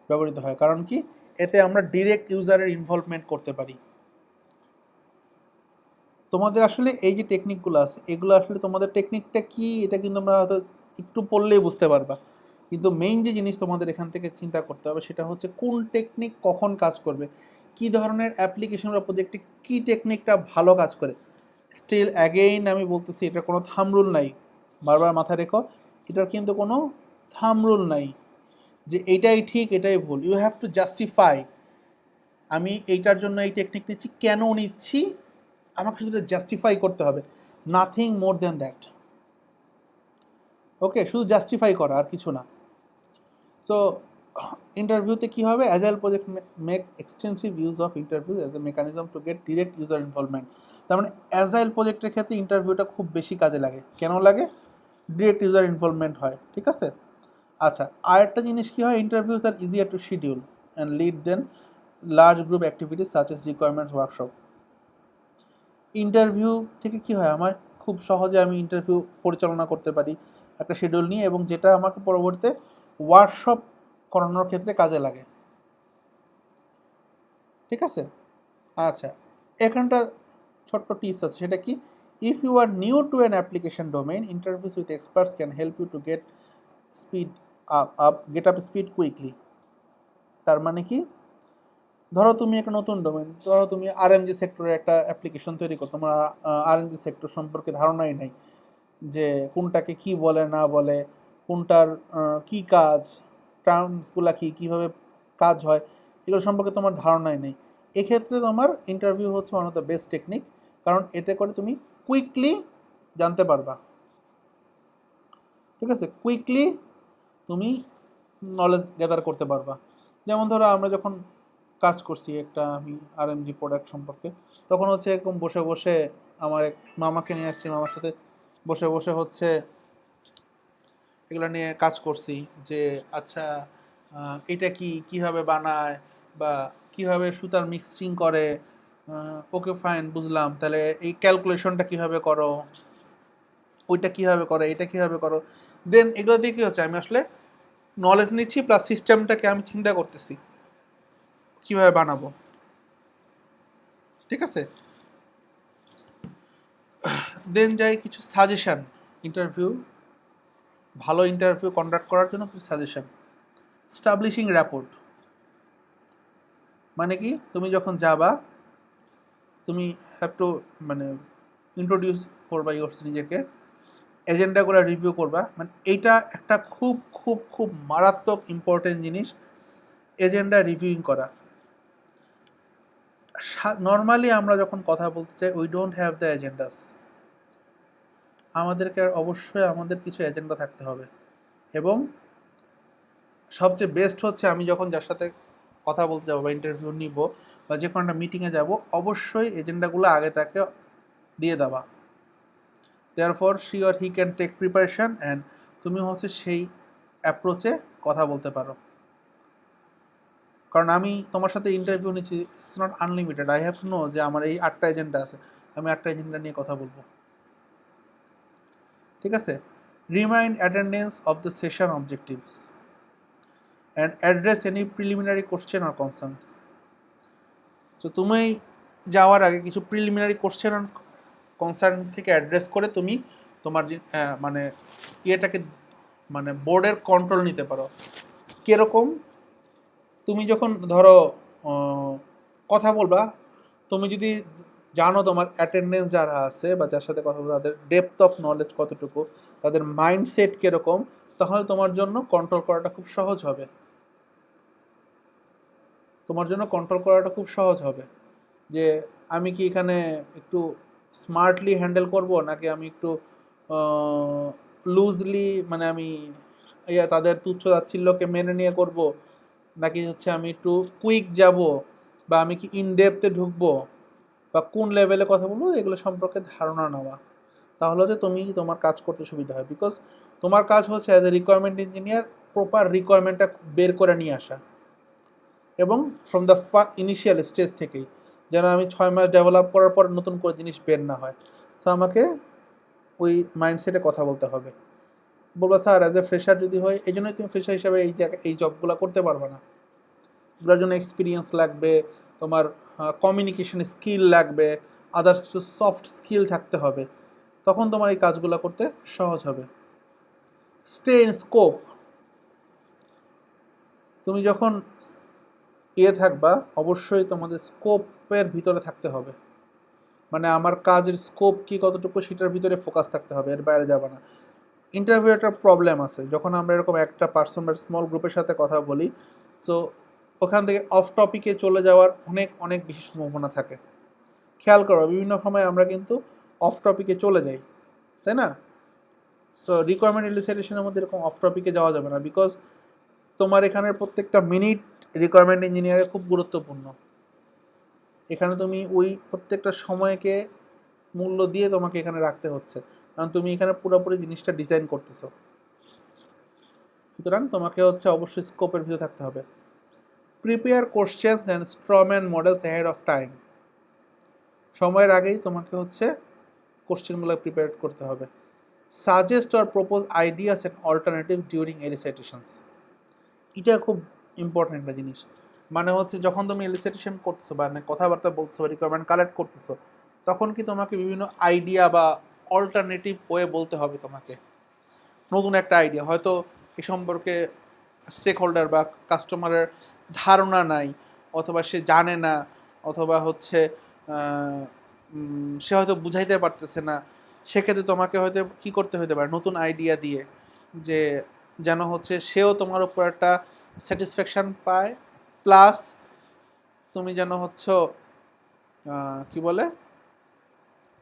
ব্যবহৃত হয়। কারণ কি, এতে আমরা ডিরেক্ট ইউজারের ইনভলভমেন্ট করতে পারি। তোমাদের আসলে এই যে টেকনিকগুলো আছে, এগুলো আসলে তোমাদের টেকনিকটা কি এটা কিন্তু আমরা হয়তো একটু পড়লেই বুঝতে পারবা, কিন্তু মেইন যে জিনিস তোমাদের এখান থেকে চিন্তা করতে হবে সেটা হচ্ছে কোন টেকনিক কখন কাজ করবে, কি ধরনের অ্যাপ্লিকেশন বা প্রজেক্টে কী টেকনিকটা ভালো কাজ করে। স্টিল অ্যাগেইন আমি বলতেছি, এটা কোনো থাম রুল নাই, বারবার মাথায় রেখো, এটার কিন্তু কোনো থাম রুল নাই যে এটাই ঠিক এটাই ভুল। ইউ হ্যাভ টু জাস্টিফাই, আমি এইটার জন্য এই টেকনিক নিচ্ছি, কেন নিচ্ছি, আমাকে শুধু জাস্টিফাই করতে হবে, নাথিং মোর দ্যান দ্যাট। ওকে, শুধু জাস্টিফাই করা আর কিছু না। সো ইন্টারভিউতে কী হবে, agile project make extensive use of interview as a mechanism to get direct user involvement. তার মানে অ্যাজাইল প্রজেক্টের ক্ষেত্রে ইন্টারভিউটা খুব বেশি কাজে লাগে। কেন লাগে? ডিরেক্ট ইউজার ইনভলভমেন্ট হয়, ঠিক আছে। আচ্ছা, আরেকটা জিনিস কী হয়, interviews are easier to schedule and lead than large group activities such as requirements workshop. Interview থেকে কি হয়, আমার খুব সহজে আমি ইন্টারভিউ পরিচালনা করতে পারি একটা শিডিউল নিয়ে, এবং যেটা আমাকে পরবর্তীতে ওয়ার্কশপ করানোর ক্ষেত্রে কাজে লাগে, ঠিক আছে। আচ্ছা, এখানটা ছোট্ট টিপস আছে, সেটা কি, if you are new to an application domain, interviews with experts can help you to get up speed quickly. তার মানে কি, ধরো তুমি একটা নতুন ডোমেন, ধরো তুমি আরএমজি সেক্টরে একটা অ্যাপ্লিকেশন তৈরি করো, তোমার আরএমজি সেক্টর সম্পর্কে ধারণাই নাই, যে কোনটাকে কি বলে না বলে, কোনটার কি কাজ, টার্মসগুলা কি, কীভাবে কাজ হয়, এগুলো সম্পর্কে তোমার ধারণাই নেই। এক্ষেত্রে তোমার ইন্টারভিউ হচ্ছে one of the best technique, কারণ এতে করে তুমি কুইকলি জানতে পারবা, ঠিক আছে, কুইকলি তুমি নলেজ গ্যাদার করতে পারবা। যেমন ধরো আমরা যখন কাজ করছি একটা আমি আরএমজি প্রোডাক্ট সম্পর্কে, তখন হচ্ছে এরকম বসে বসে আমার এক মামাকে নিয়ে আসছি, মামার সাথে বসে বসে হচ্ছে এগুলো নিয়ে কাজ করছি, যে আচ্ছা এটা কি, কিভাবে বানায়, বা কিভাবে সুতার মিক্সিং করে, ওকে ফাইন বুঝলাম, তাহলে এই ক্যালকুলেশনটা কিভাবে করো, ওইটা কিভাবে করো, এটা কিভাবে করো। দেন এগুলো দিয়ে কী হচ্ছে, আমি আসলে নলেজ নিচ্ছি, প্লাস সিস্টেমটাকে আমি চিন্তা করতেছি কিভাবে বানাবো, ঠিক আছে। দেন যাই কিছু সাজেশান, ভালো ইন্টারভিউ কন্ডাক্ট করার জন্য কিছু সাজেশান। স্টাবলিশিং র্যাপোর্ট মানে কি, তুমি যখন যাবা তুমি হ্যাভ টু মানে ইন্ট্রোডিউস করবা নিজেকে, এজেন্ডাগুলো রিভিউ করবা, মানে এইটা একটা খুব খুব খুব মারাত্মক ইম্পর্টেন্ট জিনিস, এজেন্ডা রিভিউইং করা। নর্মালি আমরা যখন কথা বলতে চাই, উই ডোন্ট হ্যাভ দ্য এজেন্ডাস, আমাদেরকে অবশ্যই আমাদের কিছু এজেন্ডা থাকতে হবে। এবং সবচেয়ে বেস্ট হচ্ছে, আমি যখন যার সাথে কথা বলতে যাবো বা ইন্টারভিউ নিব বা যে কোনো একটা মিটিংয়ে যাব, অবশ্যই এজেন্ডাগুলো আগে তাকে দিয়ে দেওয়া, therefore she or he can take preparation and তুমি হচ্ছে সেই অ্যাপ্রোচে কথা বলতে পারো। কারণ আমি তোমার সাথে ইন্টারভিউ নিচ্ছি, it's not unlimited, I have to know যে আমার এই 8টা এজেন্ডা আছে, আমি 8টা এজেন্ডা নিয়ে কথা বলবো, ঠিক আছে। Remind attendance of the session objectives and address any preliminary question or concerns. তো তুমি যাওয়ার আগে কিছু প্রিলিমিনারি কোশ্চেন অর কনসার্ন থেকে অ্যাড্রেস করে তুমি তোমার মানে ইয়েটাকে মানে বোর্ডের কন্ট্রোল নিতে পারো। কীরকম, তুমি যখন ধরো কথা বলবা, তুমি যদি জানো তোমার অ্যাটেন্ডেন্স যারা আছে বা যার সাথে কথা বলবো তাদের ডেপথ অফ নলেজ কতটুকু, তাদের মাইন্ডসেট কীরকম, তাহলে তোমার জন্য কন্ট্রোল করাটা খুব সহজ হবে, যে আমি কি এখানে একটু স্মার্টলি হ্যান্ডেল করব, নাকি আমি একটু লুজলি, মানে আমি তাদের তুচ্ছ তাচ্ছিল্যকে মেনে নিয়ে করব, নাকি হচ্ছে আমি একটু কুইক যাব, বা আমি কি ইনডেপথে ঢুকবো, বা কোন লেভেলে কথা বলবো, এগুলো সম্পর্কে ধারণা নেওয়া। তাহলে হচ্ছে তুমি তোমার কাজ করতে সুবিধা হয়, বিকজ তোমার কাজ হচ্ছে as a requirement engineer proper রিকোয়ারমেন্টটা বের করে নিয়ে আসা, এবং ফ্রম দ্য ইনিশিয়াল স্টেজ থেকেই, যেন আমি 6 মাস ডেভেলপ করার পর নতুন করে জিনিস বের না হয়। সো আমাকে ওই মাইন্ডসেটে কথা বলতে হবে। বলবা স্যার অ্যাজ এ ফ্রেশার যদি হয়, এই জন্যই তুমি ফ্রেশার হিসাবে এই জবগুলো করতে পারবে না। এগুলোর জন্য এক্সপিরিয়েন্স লাগবে, তোমার কমিউনিকেশন স্কিল লাগবে, আদার্স কিছু সফট স্কিল থাকতে হবে, তখন তোমার এই কাজগুলো করতে সহজ হবে। স্টে ইন স্কোপ, তুমি যখন থাকবা অবশ্যই তোমাদের স্কোপের ভিতরে থাকতে হবে, মানে আমার কাজের স্কোপ কি কতটুকু সেটার ভিতরে ফোকাস থাকতে হবে, এর বাইরে যাবে না। ইন্টারভিউ একটা প্রবলেম আছে, যখন আমরা এরকম একটা পার্সন বা স্মল গ্রুপের সাথে কথা বলি, সো ওখান থেকে অফ টপিকে চলে যাওয়ার অনেক অনেক বেশি সম্ভাবনা থাকে। খেয়াল করো বিভিন্ন সময় আমরা কিন্তু অফ টপিকে চলে যাই, তাই না? সো রিকোয়ারমেন্ট এলিসিটেশনের মধ্যে এরকম অফ টপিকে যাওয়া যাবে না, বিকজ তোমার এখানের প্রত্যেকটা মিনিট রিকোয়ারমেন্ট ইঞ্জিনিয়ারে খুব গুরুত্বপূর্ণ। এখানে তুমি ওই প্রত্যেকটা সময়কে মূল্য দিয়ে তোমাকে এখানে রাখতে হচ্ছে, কারণ তুমি এখানে পুরোপুরি জিনিসটা ডিজাইন করতেছো। সুতরাং তোমাকে হচ্ছে অবশ্যই স্কোপের ভিতরে থাকতে হবে। Prepare questions and strawman models ahead of time, সময়ের আগেই তোমাকে হচ্ছে কোশ্চেনগুলো প্রিপেয়ার করতে হবে। Suggest or propose ideas and alternative during elicitations, এটা খুব ইম্পর্টেন্ট একটা জিনিস। মানে হচ্ছে যখন তুমি এলিসিটেশন করতেছো বা কথাবার্তা বলছো বা রিকোয়ারমেন্ট কালেক্ট করতেছো, তখন কি তোমাকে বিভিন্ন আইডিয়া বা অল্টারনেটিভ ওয়ে বলতে হবে তোমাকে। নতুন একটা আইডিয়া হয়তো এ সম্পর্কে স্টেক হোল্ডার বা কাস্টমারের ধারণা নাই, অথবা সে জানে না, অথবা হচ্ছে সে হয়তো বুঝাইতে পারতেছে না, সেক্ষেত্রে তোমাকে হয়তো কি করতে হতে পারে, নতুন আইডিয়া দিয়ে, যে যেন হচ্ছে সেও তোমার উপর একটা স্যাটিসফ্যাকশান পায়, প্লাস তুমি যেন হচ্ছে কি বলে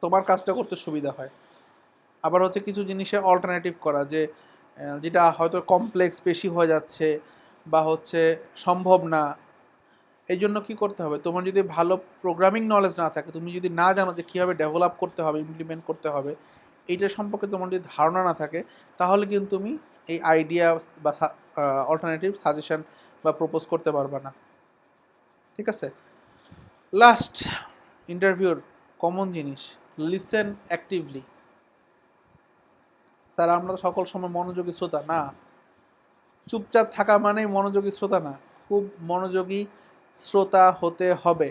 তোমার কাজটা করতে সুবিধা হয়। আবার হচ্ছে কিছু জিনিসের অল্টারনেটিভ করা, যে যেটা হয়তো কমপ্লেক্স বেশি হয়ে যাচ্ছে বা হচ্ছে সম্ভব না, এই জন্য কী করতে হবে, তোমার যদি ভালো প্রোগ্রামিং নলেজ না থাকে, তুমি যদি না জানো যে কীভাবে ডেভেলপ করতে হবে, ইমপ্লিমেন্ট করতে হবে, এইটা সম্পর্কে তোমার যদি ধারণা না থাকে, তাহলে কিন্তু তুমি এই আইডিয়া বা অল্টারনেটিভ সাজেশন বা প্রপোজ করতে পারবে না। ঠিক আছে? লাস্ট, ইন্টারভিউর কমন জিনিস, লিসেন অ্যাক্টিভলি। স্যার আমরা তো সকল সময় মনোযোগী শ্রোতা না। চুপচাপ থাকা মানেই মনোযোগী শ্রোতা না, খুব মনোযোগী শ্রোতা হতে হবে।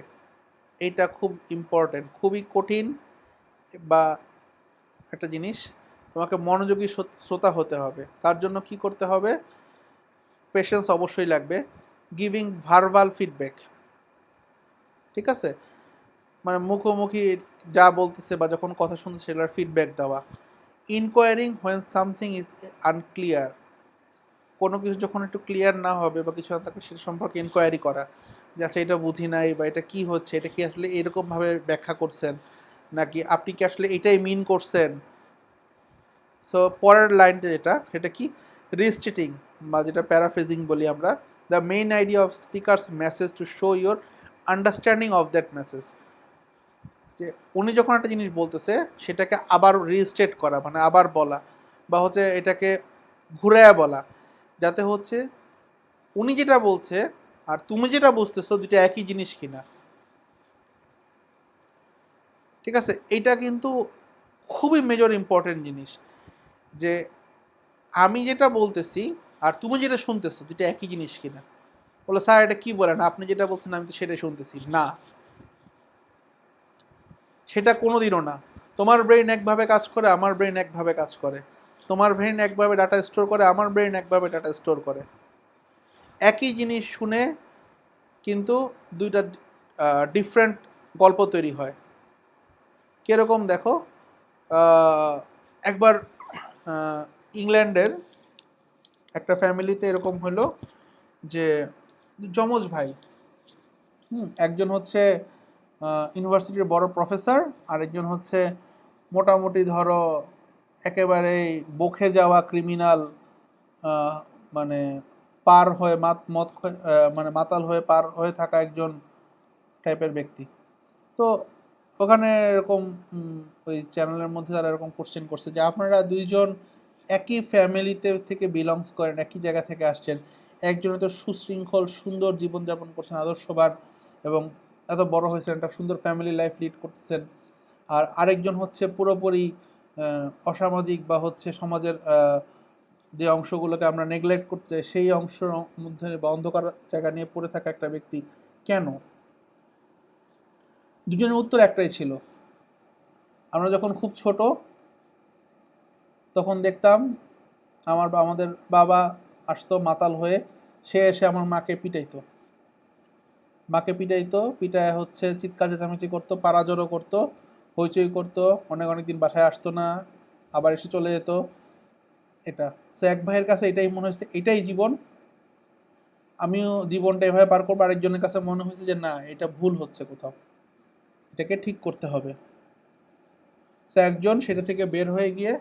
এইটা খুব ইম্পর্টেন্ট, খুবই কঠিন বা একটা জিনিস, তোমাকে মনোযোগী শ্রোতা হতে হবে। তার জন্য কি করতে হবে? পেশেন্স অবশ্যই লাগবে। গিভিং ভার্বাল ফিডব্যাক, ঠিক আছে, মানে মুখোমুখি যা বলতেছে বা যখন কথা শুনছে সেটার ফিডব্যাক দেওয়া। Enquiring when something is unclear, কোনো কিছু যখন একটু ক্লিয়ার না হবে বা কিছু না থাকে সেটা সম্পর্কে ইনকোয়ারি করা, যে আচ্ছা এটা বুঝি নাই বা এটা কি হচ্ছে, এটা কি আসলে এরকমভাবে ব্যাখ্যা করছেন নাকি আপনি কি আসলে এটাই মিন করছেন। সো পরের লাইনটা যেটা, সেটা কি? রিস্টেটিং বা যেটা প্যারাফ্রেজিং বলি আমরা, the main idea of speaker's message to show your understanding of that message, যে উনি যখন একটা জিনিস বলতেছে সেটাকে আবার রিস্টেট করা, মানে আবার বলা, বা হচ্ছে এটাকে ঘুরাইয়া বলা, যাতে হচ্ছে উনি যেটা বলছে আর তুমি যেটা বুঝতেছো দুটো একই জিনিস কিনা। ঠিক আছে? এইটা কিন্তু খুবই মেজর ইম্পর্টেন্ট জিনিস, যে আমি যেটা বলতেছি আর তুমি যেটা শুনতেছো দুটো একই জিনিস কিনা। বলো স্যার এটা কি বলেন, আপনি যেটা বলছেন আমি তো সেটাই শুনতেছি না, সেটা কোনোদিনও না। তোমার ব্রেইন একভাবে কাজ করে, আমার ব্রেইন একভাবে কাজ করে, তোমার ব্রেইন একভাবে ডাটা স্টোর করে, আমার ব্রেইন একভাবে ডাটা স্টোর করে। একই জিনিস শুনে কিন্তু দুইটা ডিফারেন্ট গল্প তৈরি হয়। কীরকম দেখো, একবার ইংল্যান্ডের একটা ফ্যামিলিতে এরকম হলো যে যমজ ভাই, একজন হচ্ছে ইউনিভার্সিটির বড় প্রফেসর, আরেকজন হচ্ছে মোটামুটি ধরো একেবারেই বকে যাওয়া ক্রিমিনাল, মানে পার হয়ে মানে মাতাল হয়ে পার হয়ে থাকা একজন টাইপের ব্যক্তি। তো ওখানে এরকম ওই চ্যানেলের মধ্যে তারা এরকম কোশ্চেন করছে যে আপনারা দুইজন একই ফ্যামিলিতে থেকে বিলংস করেন, একই জায়গা থেকে আসছেন, একজন তো সুশৃঙ্খল সুন্দর জীবনযাপন করছেন, আদর্শবান, এবং এত বড় হয়েছেন, একটা সুন্দর ফ্যামিলি লাইফ লিড করতেছেন, আর আরেকজন হচ্ছে পুরোপুরি অসামাজিক বা হচ্ছে সমাজের যে অংশগুলোকে আমরা নেগলেক্ট করতে চাই, সেই অংশের মধ্যে বা অন্ধকার জায়গা নিয়ে পড়ে থাকা একটা ব্যক্তি কেন? দুজনের উত্তর একটাই ছিল। আমরা যখন খুব ছোট তখন দেখতাম আমাদের বাবা আসতো মাতাল হয়ে, সে এসে আমার পিটায় হচ্ছে চিৎকার চেঁচামেচি করতো, পাড়াজড়ো করতো, হইচই করতো, অনেক দিন বাসায় আসতো না, আবার এসে চলে যেত। এটা সো এক ভাইয়ের কাছে এটাই মনে হয়েছে এটাই জীবন, আমিও জীবনটা এভাবে পার করবো। আরেকজনের কাছে মনে হয়েছে যে না, এটা ভুল হচ্ছে, কোথাও এটাকে ঠিক করতে হবে। সো একজন সেটা থেকে বের হয়ে গিয়ে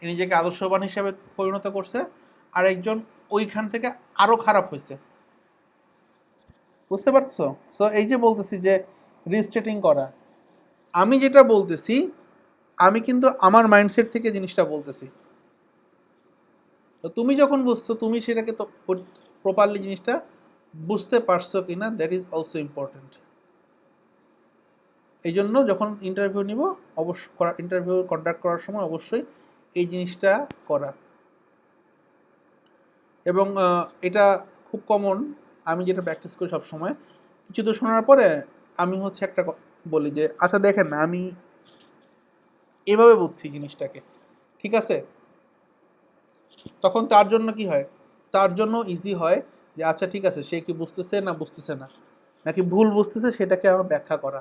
নিজেকে আদর্শবান হিসাবে পরিণত করছে, আরেকজন ওইখান থেকে আরো খারাপ হয়েছে। বুঝতে পারছো? সো এই যে বলতেছি যে রিস্টেটিং করা, আমি যেটা বলতেছি আমি কিন্তু আমার মাইন্ডসেট থেকে জিনিসটা বলতেছি। তো তুমি যখন বুঝছো তুমি সেটাকে তো প্রপারলি জিনিসটা বুঝতে পারছো কিনা, দ্যাট ইজ অলসো ইম্পর্টেন্ট। এই জন্য যখন ইন্টারভিউ নিব, ইন্টারভিউ কন্ডাক্ট করার সময় অবশ্যই এই জিনিসটা করা। এবং এটা খুব কমন, আমি যেটা প্র্যাকটিস করি সবসময়, কিছু তো শোনার পরে আমি হচ্ছে একটা বলি যে আচ্ছা দেখেন না, আমি এভাবে বুঝছি জিনিসটাকে, ঠিক আছে? তখন তার জন্য কি হয়, তার জন্য ইজি হয় যে আচ্ছা ঠিক আছে, সে কি বুঝতেছে না বুঝতেছে না, নাকি ভুল বুঝতেছে, সেটাকে আমার ব্যাখ্যা করা।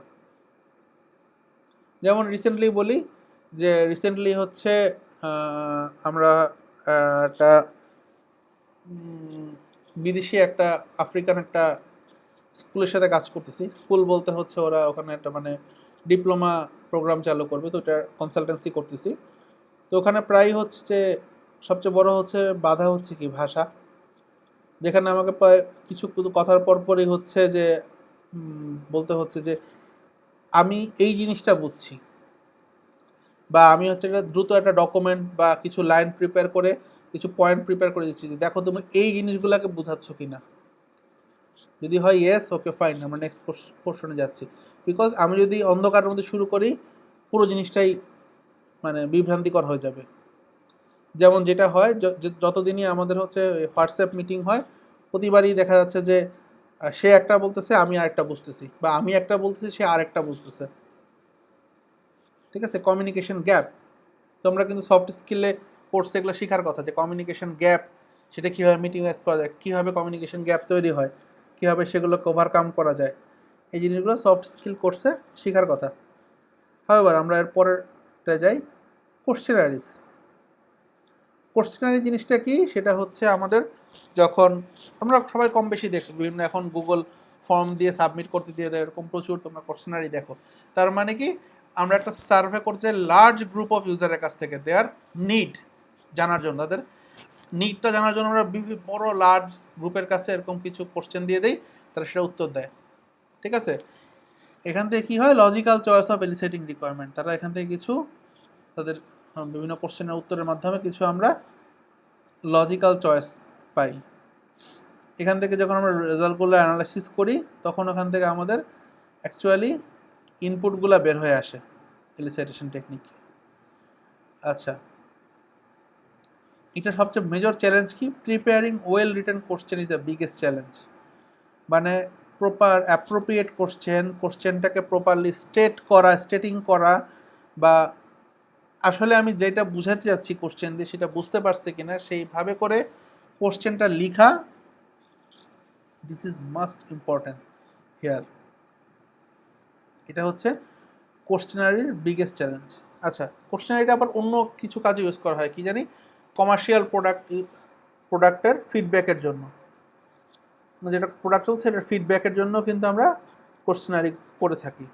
যেমন রিসেন্টলি বলি যে রিসেন্টলি হচ্ছে আমরা একটা বিদেশি একটা আফ্রিকান একটা স্কুলের সাথে কাজ করতেছি। স্কুল বলতে হচ্ছে ওরা ওখানে একটা মানে ডিপ্লোমা প্রোগ্রাম চালু করবে, তো এটা কনসালটেন্সি করতেছি। তো ওখানে প্রায় হচ্ছে যে সবচেয়ে বড় হচ্ছে বাধা হচ্ছে কি ভাষা, যেখানে আমাকে প্রায় কিছু কথার পরপরই হচ্ছে যে বলতে হচ্ছে যে আমি এই জিনিসটা বুঝছি, বা আমি হচ্ছে একটা দ্রুত একটা ডকুমেন্ট বা কিছু লাইন প্রিপেয়ার করে কিছু পয়েন্ট প্রিপেয়ার করে দিচ্ছি যে দেখো তুমি এই জিনিসগুলোকে বোঝাচ্ছ কিনা। যদি হয় ইয়েস, ওকে ফাইন, আমরা নেক্সট পোর্শনে যাচ্ছি। বিকজ আমি যদি অন্ধকারের মধ্যে শুরু করি, পুরো জিনিসটাই মানে বিভ্রান্তিকর হয়ে যাবে। যেমন যেটা হয় যতদিনই আমাদের হচ্ছে হোয়াটসঅ্যাপ মিটিং হয়, প্রতিবারই দেখা যাচ্ছে যে সে একটা বলতেছে আমি আরেকটা বুঝতেছি, বা আমি একটা বলতেছি সে আরেকটা বুঝতেছে। ঠিক আছে, কমিউনিকেশন গ্যাপ। তোমরা কিন্তু সফট স্কিলে কোর্সে এগুলো শেখার কথা, যে কমিউনিকেশন গ্যাপ সেটা কীভাবে মিটিংয়েজ করা যায়, কীভাবে কমিউনিকেশন গ্যাপ তৈরি হয়, কীভাবে সেগুলোকে ওভারকাম করা যায়, এই জিনিসগুলো সফট স্কিল কোর্সে শেখার কথা। হাওয়েভার আমরা এর পরেরটা যাই, কোশ্চেনারিজ। কোশ্চেনারি জিনিসটা কি, সেটা হচ্ছে আমাদের যখন আমরা সবাই কম বেশি দেখো বিভিন্ন এখন গুগল ফর্ম দিয়ে সাবমিট করতে দিয়ে দেয়, এরকম প্রচুর তোমরা কোশ্চেনারি দেখো। তার মানে কি, আমরা একটা সার্ভে করতে লার্জ গ্রুপ অফ ইউজারের কাছ থেকে দেয়ার নিড জানার জন্য, তাদের নিডটা জানার জন্য আমরা বড় লার্জ গ্রুপের কাছে এরকম কিছু কোশ্চেন দিয়ে দেই, তারা সেটা উত্তর দেয়। ঠিক আছে, এখান থেকে কী হয়, লজিক্যাল চয়েস অফ এলিসেটিং রিকোয়ারমেন্ট, তারা এখান থেকে কিছু তাদের বিভিন্ন কোশ্চেনের উত্তরের মাধ্যমে কিছু আমরা লজিক্যাল চয়েস পাই। এখান থেকে যখন আমরা রেজাল্টগুলো অ্যানালাইসিস করি, তখন ওখান থেকে আমাদের অ্যাকচুয়ালি ইনপুটগুলো বের হয়ে আসে এলিসিটেশন টেকনিক। আচ্ছা, এটা সবচেয়ে মেজর চ্যালেঞ্জ কি, preparing well written question is the biggest challenge. মানে প্রপার অ্যাপ্রোপ্রিয়েট কোশ্চেনটাকে প্রপারলি স্টেটিং করা, বা আসলে আমি যেটা বুঝাতে যাচ্ছি কোশ্চেন দিয়ে সেটা বুঝতে পারছি কিনা সেইভাবে করে কোশ্চেনটা লিখা, this is must important here. এটা হচ্ছে কোশ্চেনারির বিগেস্ট চ্যালেঞ্জ। আচ্ছা, কোশ্চেনারিটা আবার অন্য কিছু কাজে ইউজ করা হয়, কি জানি, কমার্শিয়াল প্রোডাক্টের ফিডব্যাকের জন্য, যেটা প্রোডাক্ট হচ্ছে সেটার ফিডব্যাকের জন্য কিন্তু আমরা কোশ্চেনারি করে থাকি।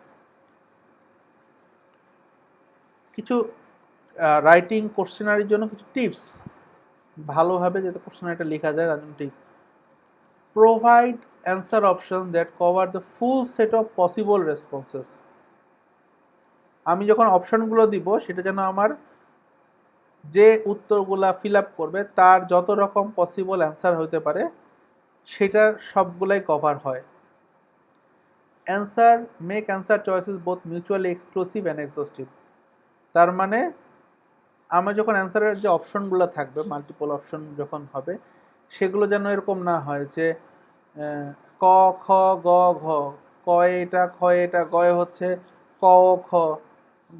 কিছু রাইটিং কোশ্চেনারির জন্য কিছু টিপস, ভালোভাবে যাতে কোশ্চেনারিটা লেখা যায় তার জন্য tips. Provide answer option that cover the full set of possible responses. আমি যখন অপশনগুলো দিব সেটা যেন আমার যে উত্তরগুলা ফিল আপ করবে তার যত রকম পসিবল অ্যান্সার হতে পারে সেটার সবগুলাই কভার হয়। Make answer choices both mutually exclusive and এক্সস্টিভ। তার মানে আমার যখন অ্যান্সারের যে অপশনগুলো থাকবে, মাল্টিপল অপশন যখন হবে, সেগুলো যেন এরকম না হয় যে ক খ গ ঘ, কয়ে এটা, খয়ে এটা, গয়ে হচ্ছে ক ও খ,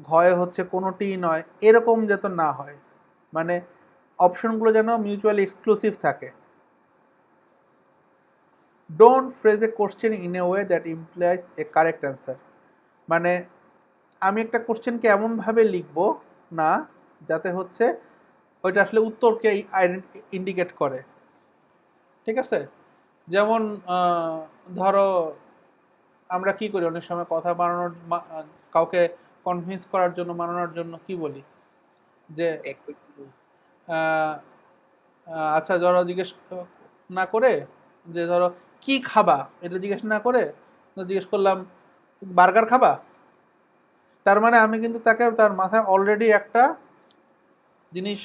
ঘয়ে হচ্ছে কোনোটিই নয়, এরকম যাতে না হয়। মানে অপশনগুলো যেন মিউচুয়ালি এক্সক্লুসিভ থাকে। Don't phrase A question in a way that implies A correct answer. মানে আমি একটা কোশ্চেনকে এমনভাবে লিখব না যাতে হচ্ছে ওইটা আসলে উত্তরকে ইন্ডিকেট করে। ঠিক আছে? যেমন ধরো আমরা কি করি অনেক সময় কথা বানানোর কাউকে কনভিন্স করার জন্য, মানানোর জন্য কি বলি যে আহ, আচ্ছা ধরো জিজ্ঞেস না করে, যে ধরো কি খাবা এটা জিজ্ঞেস না করে জিজ্ঞেস করলাম বার্গার খাবা। তার মানে আমি কিন্তু তাকে তার মাথায় অলরেডি একটা জিনিস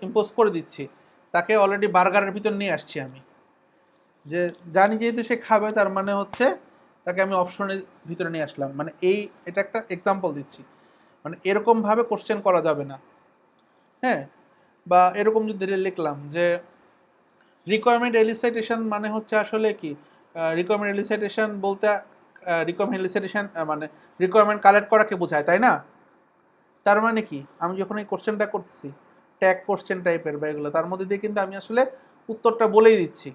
ইম্পোজ করে দিচ্ছি, তাকে অলরেডি বার্গারের ভিতর নিয়ে আসছি আমি, যে জানি যেহেতু সে খাবে তার মানে হচ্ছে তাকে আমি অপশনের ভিতরে নিয়ে আসলাম। মানে এটা একটা এক্সাম্পল দিচ্ছি। মানে এরকমভাবে কোশ্চেন করা যাবে না। হ্যাঁ, বা এরকম যদি লিখলাম যে রিকোয়ারমেন্ট এলিসাইটেশন মানে হচ্ছে আসলে কি, রিকোয়ারমেন্ট এলিসাইটেশন বলতে রিকোয়ারমেন্ট এলিসাইটেশন মানে রিকোয়ারমেন্ট কালেক্ট করাকে বোঝায়, তাই না? তার মানে কি, আমি যখন এই কোশ্চেনটা করছি ট্যাগ কোশ্চেন টাইপের বা এগুলো, তার মধ্যে দিয়ে কিন্তু আমি আসলে উত্তরটা বলেই দিচ্ছি।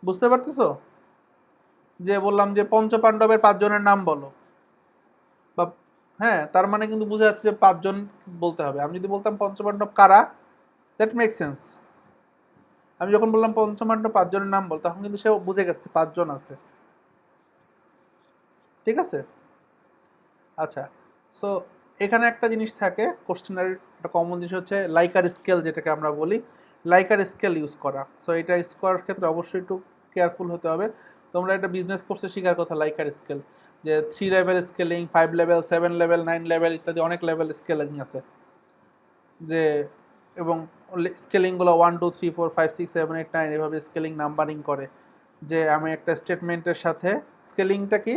বুঝতে পারতেছো? যে বললাম যে পঞ্চপাণ্ডবের 5 জনের নাম বলো, বা হ্যাঁ, তার মানে কিন্তু বোঝা যাচ্ছে যে 5 জন বলতে হবে। আমি যদি বলতাম পঞ্চপাণ্ডব কারা, দ্যাট মেক সেন্স। আমি যখন বললাম পঞ্চপাণ্ডব 5 জনের নাম বল, তখন কিন্তু সে বুঝে গেছে 5 জন আছে। ঠিক আছে? আচ্ছা, সো এখানে একটা জিনিস থাকে কোশ্চেনের, একটা কমন জিনিস হচ্ছে লাইকার স্কেল, যেটাকে আমরা বলি লাইকার স্কেল ইউজ করা। সো এটা ইউজ করার ক্ষেত্রে অবশ্যই একটু কেয়ারফুল হতে হবে। তোমরা একটা বিজনেস কোর্সে শেখার কথা লাইকার স্কেল, যে 3 level scaling, 5 level, 7 level, 9 level ইত্যাদি অনেক লেভেল স্কেলিং আছে। যে এবং স্কেলিংগুলো 1 2 3 4 5 6 7 8 9 এভাবে স্কেলিং নাম্বারিং করে। যে আমি একটা স্টেটমেন্টের সাথে স্কেলিংটা কি,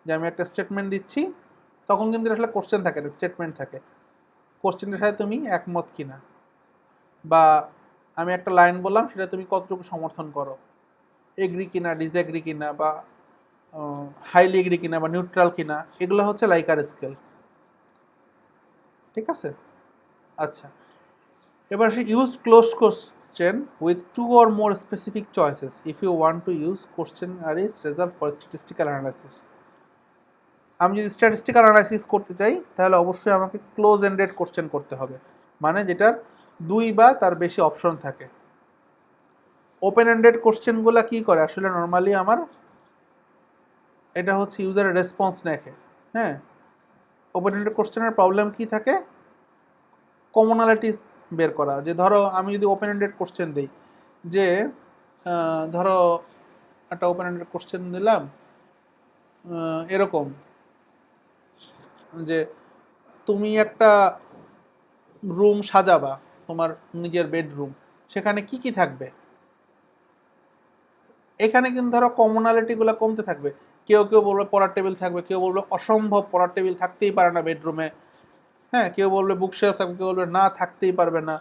যে আমি একটা স্টেটমেন্ট দিচ্ছি, তখন কিন্তু আসলে কোশ্চেন থাকে না, স্টেটমেন্ট থাকে। কোশ্চেনের সাথে তুমি একমত কিনা, বা আমি একটা লাইন বললাম সেটা তুমি কতটুকু সমর্থন করো, এগ্রি কিনা, ডিসএগ্রি কিনা, বা হাইলি এগ্রি কিনা, বা নিউট্রাল কিনা, এগুলো হচ্ছে লাইকার স্কেল। ঠিক আছে? আচ্ছা, এবার সে use close question with 2 or more specific choices if you want to use question আর is result for statistical analysis. আমি যদি স্ট্যাটিস্টিক্যাল অ্যানালাইসিস করতে চাই তাহলে অবশ্যই আমাকে ক্লোজ এন্ডেড কোশ্চেন করতে হবে, মানে যেটার 2 বা তার বেশি অপশন থাকে। ওপেন এন্ডেড কোশ্চেনগুলো কী করে আসলে নর্মালি আমার, এটা হচ্ছে ইউজারের রেসপন্স দেখে। হ্যাঁ, ওপেন এন্ডেড কোশ্চেনের প্রবলেম কী থাকে, কমনালিটিস বের করা। যে ধরো আমি যদি ওপেন এন্ডেড কোশ্চেন দিই, যে ধরো একটা ওপেন এন্ডেড কোশ্চেন দিলাম এরকম, যে তুমি একটা রুম সাজাবা, তোমার নিজের বেডরুম, সেখানে কি কি থাকবে। এখানে কিন্তু ধরো কমনালিটিগুলো কমতে থাকবে। কেউ কেউ বলবে পড়ার টেবিল থাকবে, কেউ বলবে অসম্ভব পড়ার টেবিল থাকতেই পারে না বেডরুমে। হ্যাঁ, কেউ বলবে বুকশেলফ থাকবে, কেউ বলবে না থাকতেই পারবে না।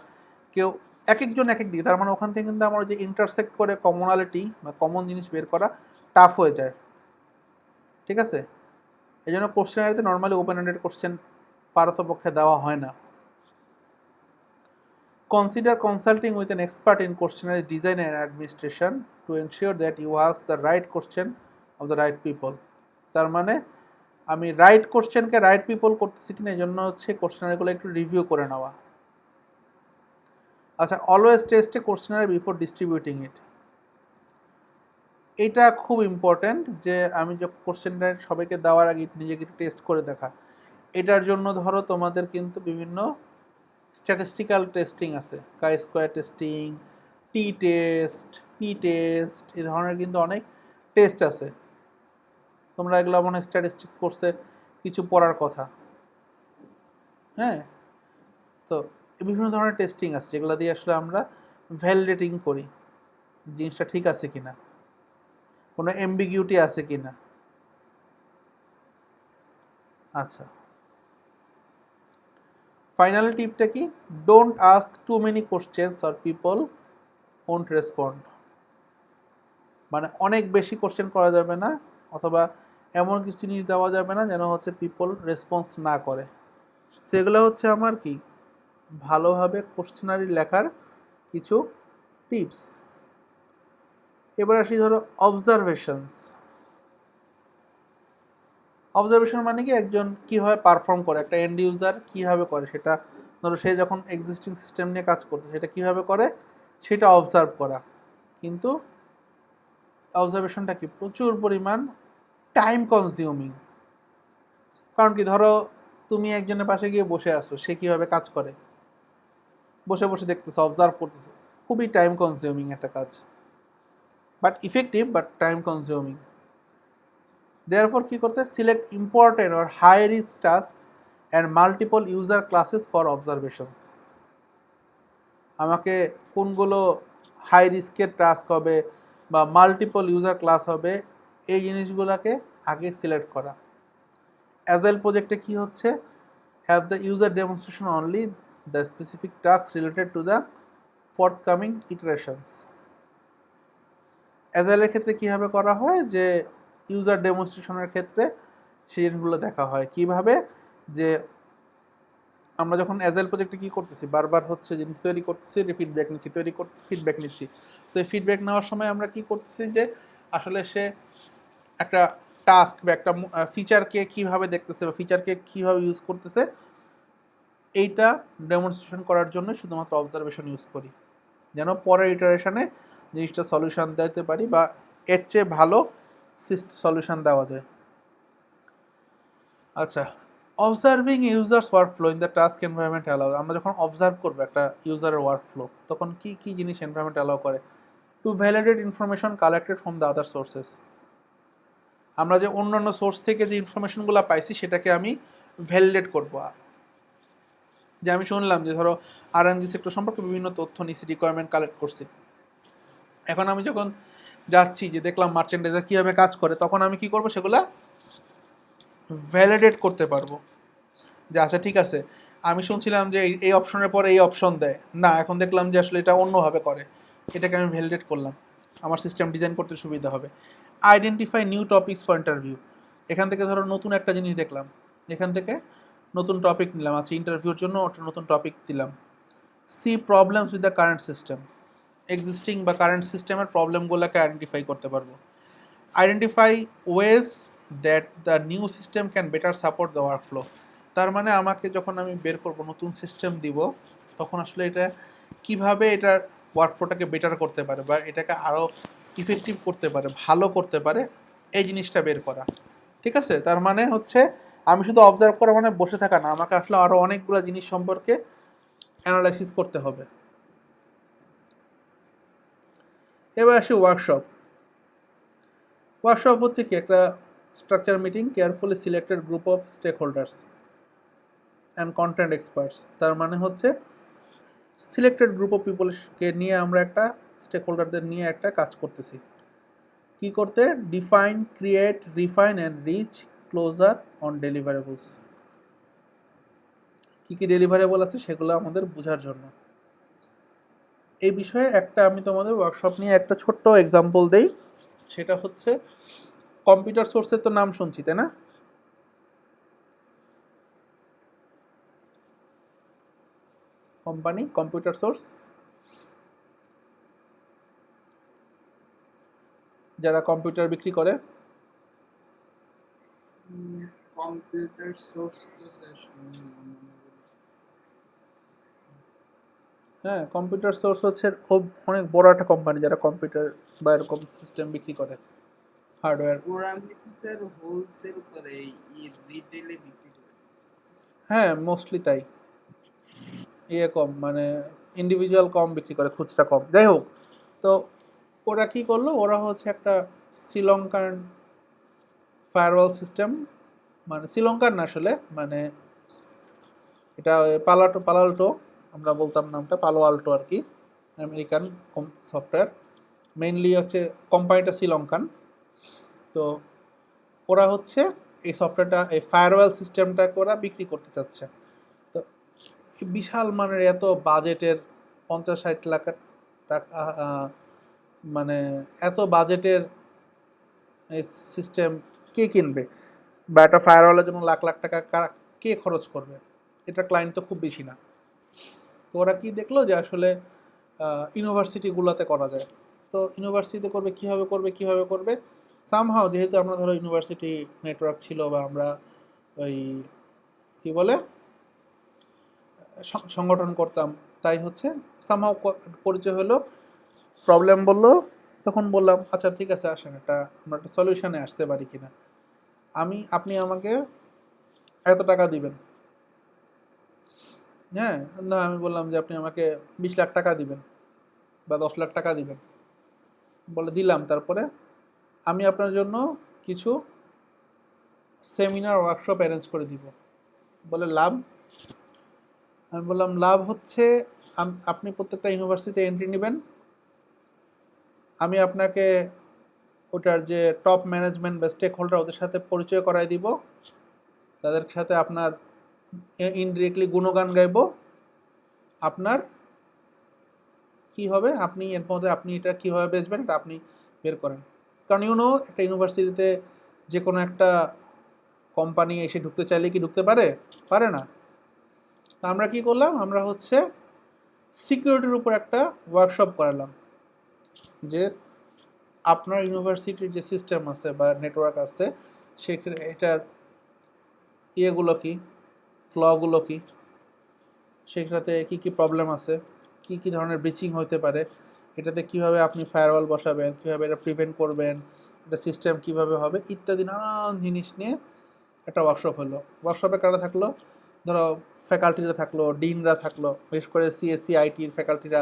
কেউ এক একজন এক এক দিকে, তার মানে ওখান থেকে কিন্তু আমার যে ইন্টারসেক্ট করে কমনালিটি বা কমন জিনিস বের করা টাফ হয়ে যায়। ঠিক আছে? এই জন্য কোশ্চেনারিতে নর্মালি ওপেন এন্ডেড কোশ্চেন পারতপক্ষে দেওয়া হয় না। Consider consulting with an expert in questionnaire design and administration to ensure that you ask the right question of the right people. তার মানে আমি রাইট কোশ্চেনকে রাইট পিপল করতেছি কিনা, এই জন্য হচ্ছে কোশ্চেনারগুলো একটু রিভিউ করে নেওয়া। আচ্ছা, অলওয়েজ টেস্ট এ কোশ্চেনার বিফোর ডিস্ট্রিবিউটিং ইট। এটা খুব ইম্পর্ট্যান্ট, যে আমি যখন কোশ্চেনটা সবাইকে দেওয়ার আগে নিজেকে টেস্ট করে দেখা। এটার জন্য ধরো তোমাদের কিন্তু বিভিন্ন স্ট্যাটিস্টিক্যাল টেস্টিং আছে, কাই স্কোয়ার টেস্টিং, টি টেস্ট, পি টেস্ট, এই ধরনের কিন্তু অনেক টেস্ট আছে। তোমরা এগুলো মনে হয় স্ট্যাটিস্টিক্স কোর্সে কিছু পড়ার কথা। হ্যাঁ, তো বিভিন্ন ধরনের টেস্টিং আছে যেগুলো দিয়ে আসলে আমরা ভ্যালিডেটিং করি জিনিসটা ঠিক আছে কিনা, কোনো এমবিগিউটি আছে কিনা। আচ্ছা, ফাইনাল টিপটা কি, don't ask two many questions or people won't respond. মানে অনেক বেশি কোশ্চেন করা যাবে না, অথবা এমন কিছু জিনিস দেওয়া যাবে না যেন হচ্ছে পিপল রেসপন্স না করে। সেগুলো হচ্ছে আমার কি ভালোভাবে কোশ্চেনারি লেখার কিছু টিপস। এবার আসি ধরো অবজারভেশনস। অবজারভেশন মানে কি একজন কীভাবে পারফর্ম করে, একটা এন্ড ইউজার কীভাবে করে, সেটা ধরো সে যখন এক্সিস্টিং সিস্টেম নিয়ে কাজ করছে সেটা কীভাবে করে সেটা অবজার্ভ করা। কিন্তু অবজারভেশনটা কি প্রচুর পরিমাণ টাইম কনজিউমিং। কারণ কি ধরো তুমি একজনের পাশে গিয়ে বসে আসো, সে কীভাবে কাজ করে বসে বসে দেখতেছো, অবজার্ভ করতেছো, খুবই টাইম কনজিউমিং একটা কাজ, but effective but time consuming. Therefore কি করতে, select important or high risk tasks and multiple user classes for observations. আমাকে কোনগুলো হাই রিস্কের টাস্ক হবে বা মাল্টিপল ইউজার ক্লাস হবে এই জিনিসগুলোকে আগে সিলেক্ট করা। অ্যাজাইল প্রজেক্টে কি হচ্ছে, have the user demonstration only the specific task related to the forthcoming iterations. অ্যাজাইলের ক্ষেত্রে কীভাবে করা হয় যে ইউজার ডেমনস্ট্রেশনের ক্ষেত্রে সেই জিনিসগুলো দেখা হয় কিভাবে, যে আমরা যখন অ্যাজাইল প্রজেক্টে কী করতেছি, বারবার হচ্ছে জিনিস তৈরি করতেছি, ফিডব্যাক নিচ্ছি, তৈরি করতেছি, ফিডব্যাক নিচ্ছি। তো এই ফিডব্যাক নেওয়ার সময় আমরা কী করতেছি যে আসলে সে একটা টাস্ক বা একটা ফিচারকে কীভাবে দেখতেছে বা ফিচারকে কীভাবে ইউজ করতেছে এইটা ডেমনস্ট্রেশন করার জন্য শুধুমাত্র অবজারভেশন ইউজ করি, যেন পরের ইটারেশনে জিনিসটা সলিউশন দিতে পারি বা এর চেয়ে ভালো সলিউশন দেওয়া যায়। আচ্ছা, observing users workflow in the task environment allow. আমরা যখন অবজার্ভ করবো একটা ইউজারের ওয়ার্কফ্লো তখন কি কি জিনিস এনভায়রনমেন্ট অ্যালাউ করে, two validate information collected from the other sources. আমরা যে অন্যান্য সোর্স থেকে যে ইনফরমেশনগুলো পাইছি সেটাকে আমি ভ্যালিডেট করবো। যে আমি শুনলাম যে ধরো আরএনজি সেক্টর সম্পর্কে বিভিন্ন তথ্য নিচ্ছি, রিকোয়ারমেন্ট কালেক্ট করছি, এখন আমি যখন যাচ্ছি যে দেখলাম মার্চেন্ডাইজার কীভাবে কাজ করে, তখন আমি কি করবো সেগুলা ভ্যালিডেট করতে পারবো যে আচ্ছা ঠিক আছে, আমি শুনছিলাম যে এই অপশনের পরে এই অপশন দেয় না, এখন দেখলাম যে আসলে এটা অন্যভাবে করে, এটাকে আমি ভ্যালিডেট করলাম, আমার সিস্টেম ডিজাইন করতে সুবিধা হবে। Identify new topics for interview. এখান থেকে ধরো নতুন একটা জিনিস দেখলাম, এখান থেকে নতুন টপিক নিলাম, আচ্ছা ইন্টারভিউর জন্য ওটা নতুন টপিক দিলাম। See problems with the current system. Existing বা কারেন্ট সিস্টেমের প্রবলেমগুলোকে আইডেন্টিফাই করতে পারবো। Identify ways that the new system can better support the workflow. তার মানে আমাকে যখন আমি বের করব নতুন সিস্টেম দিব, তখন আসলে এটা কিভাবে এটার ওয়ার্কফ্লোটাকে বেটার করতে পারে বা এটাকে আরও ইফেক্টিভ করতে পারে, ভালো করতে পারে, এই জিনিসটা বের করা। ঠিক আছে, তার মানে হচ্ছে আমি শুধু অবজার্ভ করা মানে বসে থাকা না, আমাকে আসলে আরও অনেকগুলো জিনিস সম্পর্কে অ্যানালাইসিস করতে হবে। এবার আসি ওয়ার্কশপ। ওয়ার্কশপ হচ্ছে কি একটা structure meeting, carefully selected group of stakeholders and content experts. তার মানে হচ্ছে সিলেক্টেড গ্রুপ অফ পিপলকে নিয়ে আমরা একটা স্টেক হোল্ডারদের নিয়ে একটা কাজ করতেছি। কি করতে, define, create, refine and reach closure on deliverables. কী কী ডেলিভারেবল আছে সেগুলো আমাদের বোঝার জন্য। এই বিষয়ে একটা আমি তোমাদের ওয়ার্কশপ নিয়ে একটা ছোট্ট এক্সাম্পল দেই, সেটা হচ্ছে কম্পিউটার সোর্সের তো নাম শুনছি তাই না? কোম্পানি কম্পিউটার সোর্স, যারা কম্পিউটার বিক্রি করে। কম্পিউটার সোর্স তো হ্যাঁ, কম্পিউটার সোর্স হচ্ছে খুব অনেক বড় একটা কোম্পানি যারা কম্পিউটার বা এরকম সিস্টেম বিক্রি করে, হার্ডওয়্যার। ওরা স্যার হোলসেল করে, রিটেলে বিক্রি করে। হ্যাঁ, মোস্টলি তাই। কম মানে ইন্ডিভিজুয়াল কম বিক্রি করে, খুচরা কম। যাই হোক, তো ওরা কি করলো, ওরা হচ্ছে একটা শ্রীলঙ্কান ফায়ারওয়াল সিস্টেম, মানে শ্রীলঙ্কার না আসলে, মানে এটা পালাল্টো আমরা বলতাম নামটা, পালো আল্টো আর কি, আমেরিকান সফটওয়্যার। মেইনলি হচ্ছে কোম্পানিটা শ্রীলঙ্কান। তো ওরা হচ্ছে এই সফটওয়্যারটা, এই ফায়ারওয়াল সিস্টেমটাকে ওরা বিক্রি করতে চাচ্ছে। তো বিশাল মানের এত বাজেটের 50-60 লাখ টাকা, মানে এত বাজেটের সিস্টেম কে কিনবে, বা একটা ফায়ারওয়ালের জন্য লাখ লাখ টাকা কে খরচ করবে? এটা ক্লায়েন্ট তো খুব বেশি না। তো ওরা কি দেখলো যে আসলে ইউনিভার্সিটিগুলোতে করা যায়। তো ইউনিভার্সিটিতে করবে, কিভাবে করবে সামহাও, যেহেতু আমরা ধরো ইউনিভার্সিটি নেটওয়ার্ক ছিল, বা আমরা ওই কি বলে সংগঠন করতাম, তাই হচ্ছে সামহাও পরিচয় হলো, প্রবলেম বললো, তখন বললাম আচ্ছা ঠিক আছে আসেন আমরা একটা সলিউশনে আসতে পারি কিনা। আপনি আমাকে এত টাকা দিবেন, হ্যাঁ, না আমি বললাম যে আপনি আমাকে 20 লাখ টাকা দিবেন বা 10 লাখ টাকা দিবেন, বলে দিলাম। তারপরে আমি আপনার জন্য কিছু সেমিনার ওয়ার্কশপ অ্যারেঞ্জ করে দিব। বলে লাভ? আমি বললাম লাভ হচ্ছে আপনি প্রত্যেকটা ইউনিভার্সিটিতে এন্ট্রি নেবেন, আমি আপনাকে ওটার যে টপ ম্যানেজমেন্ট বা স্টেক হোল্ডার ওদের সাথে পরিচয় করাই দিব, তাদের সাথে আপনার ইনডিরেক্টলি গুণগান গাইব, আপনার কি হবে, আপনি এর মধ্যে আপনি এটা কীভাবে বেচবেন এটা আপনি বের করেন। কারণ একটা ইউনিভার্সিটিতে যে কোনো একটা কোম্পানি এসে ঢুকতে চাইলে কি ঢুকতে পারে? পারে না। তা আমরা কি করলাম, আমরা হচ্ছে সিকিউরিটির উপর একটা ওয়ার্কশপ করালাম, যে আপনার ইউনিভার্সিটির যে সিস্টেম আছে বা নেটওয়ার্ক আছে সেখানে এটার ইয়েগুলো কি, ফ্লগুলো কি, সেটাতে কি কি প্রবলেম আছে, কি কি ধরনের ব্রিচিং হতে পারে, এটাতে কিভাবে আপনি ফায়ারওয়াল বসাবেন, কিভাবে এটা প্রিভেন্ট করবেন, এটা সিস্টেম কিভাবে হবে, ইত্যাদি নানান জিনিস নিয়ে একটা ওয়ার্কশপ হলো। ওয়ার্কশপে কারা থাকলো, ধরো ফ্যাকাল্টিরা থাকলো, ডিনরা থাকলো, বিশেষ করে সিএসসি আইটির ফ্যাকাল্টিরা,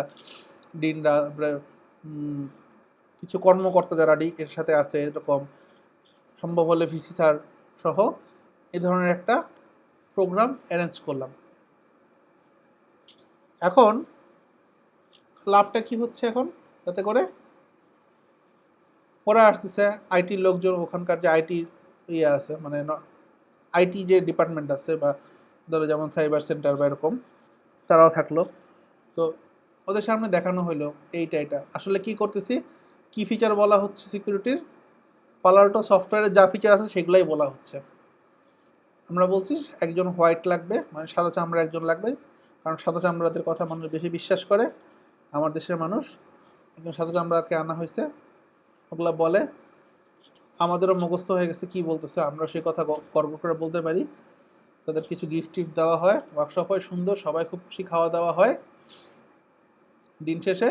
ডিনরা, কিছু কর্মকর্তা যারা এর সাথে আছে, এরকম সম্ভব হলে ভিসি স্যার সহ এই ধরনের একটা প্রোগ্রাম অ্যারেঞ্জ করলাম। এখন লাভটা কি হচ্ছে, এখন তাতে করে ওরা আসতেছে, আইটির লোকজন, ওখানকার যে আইটির ইয়ে আছে, মানে আইটি যে ডিপার্টমেন্ট আছে, বা ধরো যেমন সাইবার সেন্টার বা এরকম, তারাও থাকলো। তো ওদের সামনে দেখানো হলো এটা আসলে কি করতেছি, কি ফিচার বলা হচ্ছে সিকিউরিটির, পালাল্টো সফটওয়্যারের যা ফিচার আছে সেগুলাই বলা হচ্ছে। আমরা বলছি একজন হোয়াইট লাগবে, মানে সাদা চামড়া একজন লাগবে, কারণ সাদা চামড়াদের কথা মানুষ বেশি বিশ্বাস করে। আমার দেশের মানুষ, একজন সাদা চামড়াকে আনা হয়েছে, ওগুলা বলে, আমাদেরও মুখস্থ হয়ে গেছে কি বলতেছে, আমরা সেই কথা গর্ব করে বলতে পারি। তাদের কিছু গিফট টিফট দেওয়া হয়, ওয়ার্কশপ হয় সুন্দর, সবাই খুব খুশি, খাওয়া দাওয়া হয়। দিন শেষে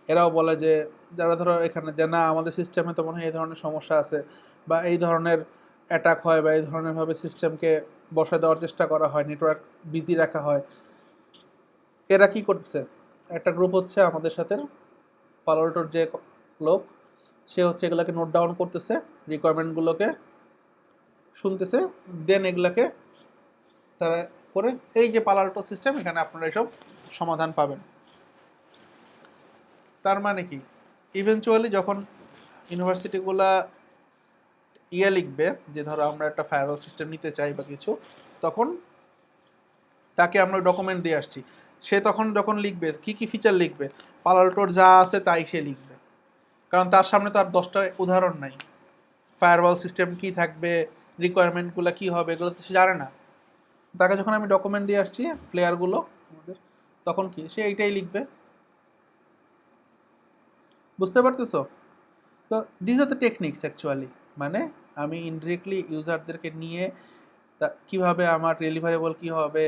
এরাও বলে যে যারা ধরো এখানে, যে না আমাদের সিস্টেমে তো মনে হয় এই ধরনের সমস্যা আছে, বা এই ধরনের অ্যাটাক হয়, বা এই ধরনেরভাবে সিস্টেমকে বসায় দেওয়ার চেষ্টা করা হয়, নেটওয়ার্ক বিজি রাখা হয়। এরা কি করতেছে, একটা গ্রুপ হচ্ছে আমাদের সাথে, পালোল্টোর যে লোক, সে হচ্ছে এগুলোকে নোট ডাউন করতেছে, রিকোয়ারমেন্টগুলোকে শুনতেছে, দেন এগুলাকে তারা করে, এই যে পালাল্টো সিস্টেম, এখানে আপনারা এসব সমাধান পাবেন। তার মানে কি, ইভেনচুয়ালি যখন ইউনিভার্সিটিগুলা লিখবে যে ধরো আমরা একটা ফায়ারওয়াল সিস্টেম নিতে চাই বা কিছু, তখন তাকে আমরা ডকুমেন্ট দিয়ে আসছি, সে তখন যখন লিখবে কি কি ফিচার লিখবে, পালাল্টোর যা আছে তাই সে লিখবে, কারণ তার সামনে তো আর 10টা উদাহরণ নাই, ফায়ারওয়াল সিস্টেম কি থাকবে, রিকোয়ারমেন্টগুলো কি হবে, এগুলো তো সে জানে না। তাকে যখন আমি ডকুমেন্ট দিয়ে আসছি ফ্লেয়ারগুলো আমাদের, তখন কি সে এইটাই লিখবে। বুঝতে পারতেছো? তো this are the techniques actually, মানে আমি ইনডিরেক্টলি ইউজারদেরকে নিয়ে কীভাবে আমার ডেলিভারেবল কী হবে,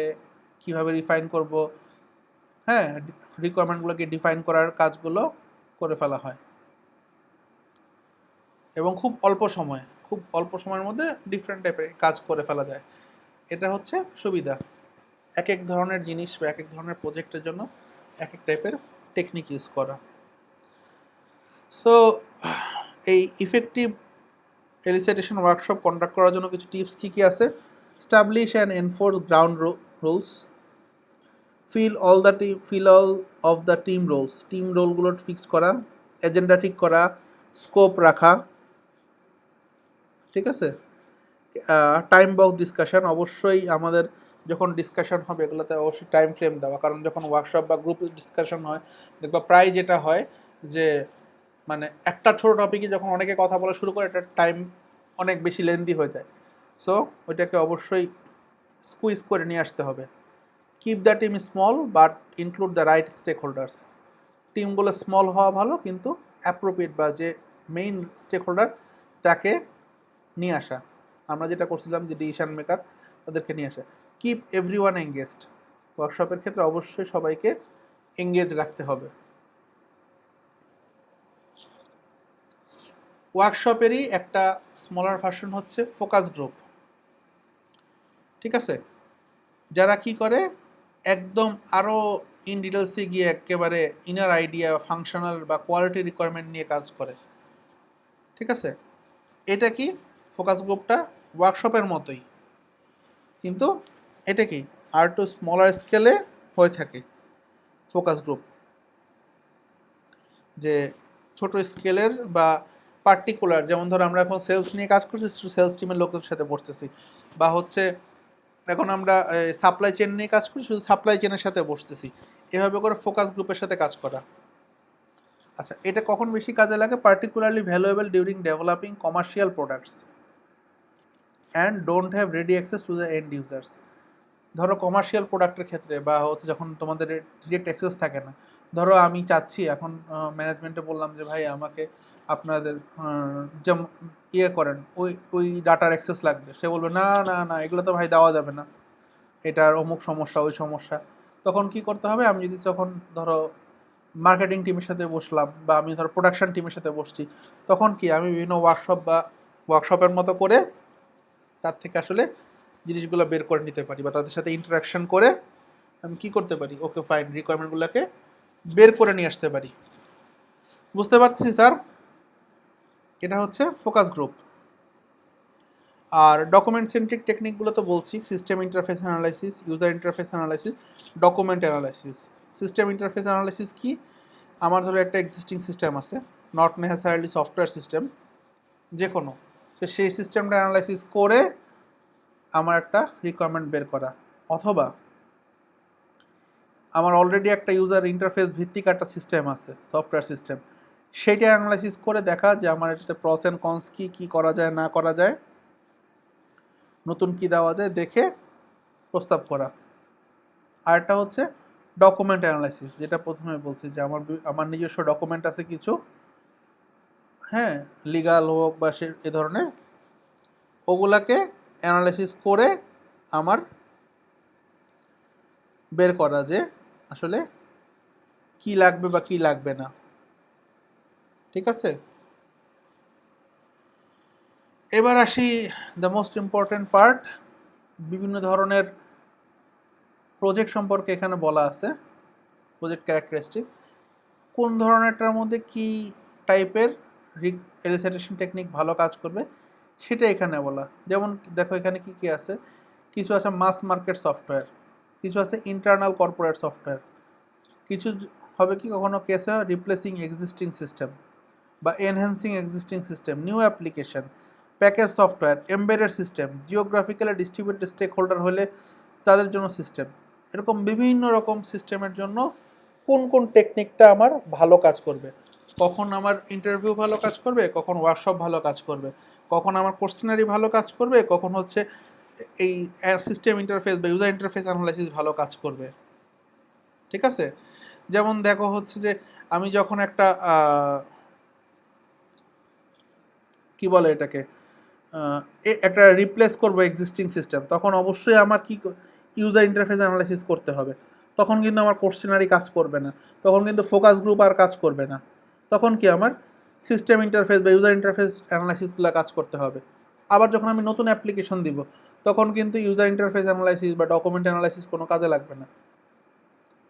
কীভাবে রিফাইন করব, হ্যাঁ, রিকোয়ারমেন্টগুলোকে ডিফাইন করার কাজগুলো করে ফেলা হয়, এবং খুব অল্প সময়ের মধ্যে ডিফারেন্ট টাইপের কাজ করে ফেলা যায়। এটা হচ্ছে সুবিধা, এক এক ধরনের জিনিস বা এক এক ধরনের প্রজেক্টের জন্য এক এক টাইপের টেকনিক ইউজ করা। সো এই ইফেক্টিভ এলিসিটেশন ওয়ার্কশপ কন্ডাক্ট করার জন্য কিছু টিপস কী কী আছে, establish and enforce ground rules, fill all of the team roles, team রোলগুলো ফিক্স করা, এজেন্ডা ঠিক করা, স্কোপ রাখা, ঠিক আছে, টাইম বক্স ডিসকাশন, অবশ্যই আমাদের যখন ডিসকাশন হবে এগুলোতে অবশ্যই টাইম ফ্রেম দেওয়া, কারণ যখন ওয়ার্কশপ বা গ্রুপ ডিসকাশন হয় দেখবা প্রায় যেটা হয় যে মানে একটা ছোট টপিকে যখন অনেকে কথা বলা শুরু করে এটা টাইম অনেক বেশি লেন্দি হয়ে যায়। সো ওইটাকে অবশ্যই স্কুইজ করে নিয়ে আসতে হবে। Keep the team small but include the right stakeholders. টিমগুলো স্মল হওয়া ভালো, কিন্তু অ্যাপ্রোপ্রিয়েট বা যে মেইন স্টেক হোল্ডার তাকে নিয়ে আসা। আমরা যেটা করছিলাম যে ডিসিশন মেকার তাদেরকে নিয়ে আসা। Keep everyone engaged. ওয়ার্কশপের ক্ষেত্রে অবশ্যই সবাইকে এঙ্গেজ রাখতে হবে। ওয়ার্কশপেরই একটা স্মলার ভার্সন হচ্ছে ফোকাস গ্রুপ। ঠিক আছে, যারা কি করে একদম আরও ইন ডিটেলসে গিয়ে একেবারে ইনার আইডিয়া, ফাংশনাল বা কোয়ালিটি রিকোয়ারমেন্ট নিয়ে কাজ করে। ঠিক আছে, এটা কি ফোকাস গ্রুপটা ওয়ার্কশপের মতোই, কিন্তু এটা কি আর টু স্মলার স্কেলে হয়ে থাকে ফোকাস গ্রুপ, যে ছোট স্কেলের বা পার্টিকুলার, যেমন ধরো আমরা এখন সেলস নিয়ে কাজ করছি, সেলস টিমের লোকের সাথে বসতেছি, বা হচ্ছে এখন আমরা সাপ্লাই চেন নিয়ে কাজ করি, শুধু সাপ্লাই চেনের সাথে বসতেছি, এভাবে করে ফোকাস গ্রুপের সাথে কাজ করা। আচ্ছা, এটা কখন বেশি কাজে লাগে? Particularly valuable during developing commercial products and don't have ready access to the end users. ধরো কমার্শিয়াল প্রোডাক্টের ক্ষেত্রে, বা হচ্ছে যখন তোমাদের ডিরেক্ট অ্যাক্সেস থাকে না, ধরো আমি চাচ্ছি এখন ম্যানেজমেন্টে বললাম যে ভাই আমাকে আপনাদের যেমন ইয়ে করেন ওই ওই ডাটার অ্যাক্সেস লাগবে, সে বলবে না না না এগুলো তো ভাই দেওয়া যাবে না, এটার অমুক সমস্যা ওই সমস্যা। তখন কি করতে হবে? আমি যদি তখন ধরো মার্কেটিং টিমের সাথে বসলাম, বা আমি ধরো প্রোডাকশন টিমের সাথে বসছি, তখন কি আমি বিভিন্ন ওয়ার্কশপ বা ওয়ার্কশপের মতো করে তার থেকে আসলে জিনিসগুলো বের করে নিতে পারি, বা তাদের সাথে ইন্টারাকশন করে আমি কি করতে পারি, ওকে ফাইন, রিকোয়ারমেন্টগুলোকে বের করে নিয়ে আসতে পারি। বুঝতে পারছি স্যার? এটা হচ্ছে ফোকাস গ্রুপ। আর ডকুমেন্ট সেন্ট্রিক টেকনিকগুলো তো বলছি, system interface analysis, user interface analysis, document analysis. System interface analysis কি? আমার ধরো একটা এক্সিস্টিং সিস্টেম আছে, নট নেসেসারিলি সফটওয়্যার সিস্টেম, যে কোনো, তো সেই সিস্টেমটা অ্যানালাইসিস করে আমার একটা রিকোয়ারমেন্ট বের করা, অথবা আমার অলরেডি একটা ইউজার ইন্টারফেস ভিত্তিক একটা সিস্টেম আছে, সফটওয়্যার সিস্টেম, সেইটা অ্যানালাইসিস করে দেখা যে আমার এটাতে প্রস অ্যান্ড কনস কী কী করা যায় না করা যায়, নতুন কি দেওয়া যায় দেখে প্রস্তাব করা। আরেকটা হচ্ছে ডকুমেন্ট অ্যানালাইসিস, যেটা প্রথমে বলছি যে আমার নিজস্ব ডকুমেন্ট আছে কিছু, হ্যাঁ, লিগাল হোক বা সে এ ধরনের, ওগুলাকে অ্যানালাইসিস করে আমার বের করা যে আসলে কি লাগবে বা কি লাগবে না। ঠিক আছে, এবার আসি দ্য মোস্ট ইম্পর্ট্যান্ট পার্ট, বিভিন্ন ধরনের প্রজেক্ট সম্পর্কে এখানে বলা আছে, প্রজেক্ট ক্যারেক্টারিস্টিক, কোন ধরনেরটার মধ্যে কি টাইপের এলিসিটেশন টেকনিক ভালো কাজ করবে সেটা এখানে বলা। যেমন দেখো এখানে কি কি আছে, কিছু আছে মাস মার্কেট সফটওয়্যার, কিছু আছে ইন্টারনাল কর্পোরেট সফটওয়্যার, কিছু হবে কি কখনো কেসে রিপ্লেসিং এক্সিস্টিং সিস্টেম বা enhancing existing system, new application, package software, embedded system, geographically distributed stakeholder হলে তাদের জন্য সিস্টেম। এরকম বিভিন্ন রকম সিস্টেমের জন্য কোন কোন টেকনিকটা আমার ভালো কাজ করবে, কখন আমার ইন্টারভিউ ভালো কাজ করবে, কখন ওয়ার্কশপ ভালো কাজ করবে, কখন আমার কোশ্চেনারি ভালো কাজ করবে, কখন হচ্ছে এই সিস্টেম ইন্টারফেস বা ইউজার ইন্টারফেস অ্যানালাইসিস ভালো কাজ করবে। ঠিক আছে, যেমন দেখো হচ্ছে যে আমি যখন একটা কি বলে এটাকে একটা রিপ্লেস করবো এক্সিস্টিং সিস্টেম, তখন অবশ্যই আমার কি ইউজার ইন্টারফেস অ্যানালাইসিস করতে হবে। তখন কিন্তু আমার কোশ্চেনারি কাজ করবে না, তখন কিন্তু ফোকাস গ্রুপ আর কাজ করবে না, তখন কি আমার সিস্টেম ইন্টারফেস বা ইউজার ইন্টারফেস অ্যানালাইসিসগুলো কাজ করতে হবে। আবার যখন আমি নতুন অ্যাপ্লিকেশন দিব, তখন কিন্তু ইউজার ইন্টারফেস অ্যানালাইসিস বা ডকুমেন্ট অ্যানালাইসিস কোনো কাজে লাগবে না,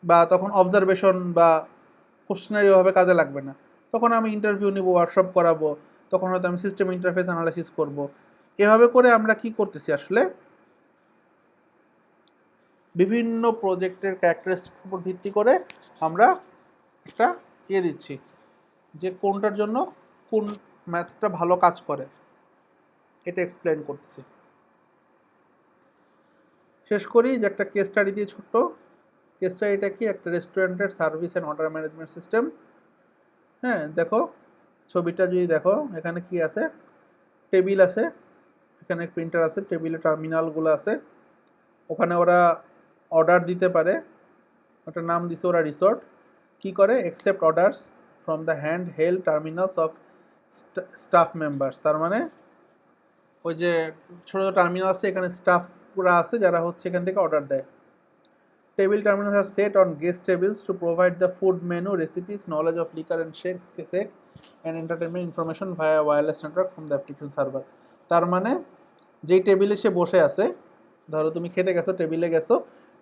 বা তখন অবজারভেশন বা কোশ্চেনারি ওভাবে কাজে লাগবে না। তখন আমি ইন্টারভিউ নিব, ওয়ার্কশপ করাবো, তখন হয়তো আমি সিস্টেম ইন্টারফেস অ্যানালাইসিস করব। এভাবে করে আমরা কি করতেছি আসলে, বিভিন্ন প্রজেক্টের ক্যারেক্টারিস্টিক্স উপর ভিত্তি করে আমরা একটা দিচ্ছি যে কোনটার জন্য কোন ম্যাথটা ভালো কাজ করে, এটা এক্সপ্লেন করতেছি। শেষ করি যে একটা কেস স্টাডি দিয়ে ছোট্ট কেস স্টাডিটা কি একটা রেস্টুরেন্টের service and order management system. হ্যাঁ, দেখো ছবিটা যদি দেখো এখানে কি আছে, টেবিল আছে, এখানে প্রিন্টার আছে, টেবিলে টার্মিনালগুলো আছে, ওখানে ওরা অর্ডার দিতে পারে, একটা নাম দিছে ওরা রিসোর্ট। কি করে, accept orders from the hand held terminals of staff members. তার মানে ওই যে ছোটো ছোটো টার্মিনাল আছে, এখানে স্টাফরা আছে যারা হচ্ছে এখান থেকে অর্ডার দেয়। Table terminals are set on guest tables to provide the food menu, recipes, knowledge of liquor and shake and entertainment information via wireless network from the application server. তার মানে যেই টেবিলে সে বসে আছে, ধরো তুমি খেতে গেছো, টেবিলে গেছো,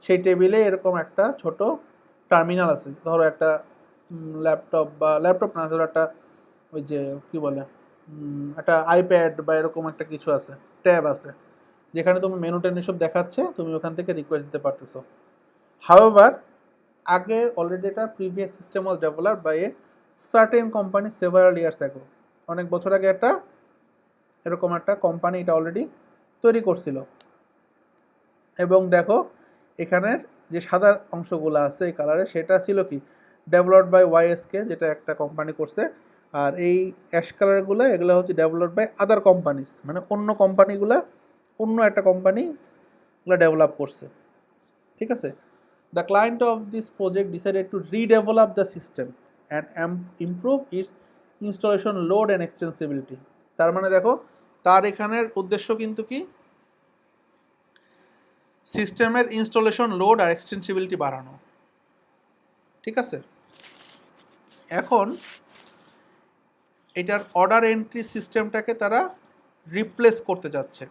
সেই টেবিলে এরকম একটা ছোট টার্মিনাল আছে, ধরো একটা ল্যাপটপ বা ল্যাপটপ না, ধরো একটা ওই যে কী বলে একটা আইপ্যাড বা এরকম একটা কিছু আছে, ট্যাব আছে, যেখানে তুমি মেনু টেন এসব দেখাচ্ছে, তুমি ওখান থেকে রিকোয়েস্ট দিতে পারতেছো। হাউএভার আগে অলরেডি এটা previous system was developed by a certain company several years ago. অনেক বছর আগে একটা এরকম একটা কোম্পানি এটা অলরেডি তৈরি করছিল। এবং দেখো এখানের যে সাদা অংশগুলো আছে এই কালারে, সেটা ছিল কি ডেভেলপড বাই ওয়াইএসকে, যেটা একটা কোম্পানি করছে। আর এই অ্যাশ কালারগুলো এগুলো হচ্ছে ডেভেলপড বাই আদার কোম্পানিজ, মানে অন্য কোম্পানিগুলো, অন্য একটা কোম্পানি এগুলো ডেভেলপ করছে। ঠিক আছে, the client of this project decided to redevelop the system and improve its installation load and extensibility. তার মানে দেখো তার এখানের উদ্দেশ্য কিন্তু কি, সিস্টেমের ইনস্টলেশন লোড আর এক্সটেন্সিবিলিটি বাড়ানো। ঠিক আছে, এখন এটার অর্ডার এন্ট্রি সিস্টেমটাকে তারা রিপ্লেস করতে যাচ্ছে।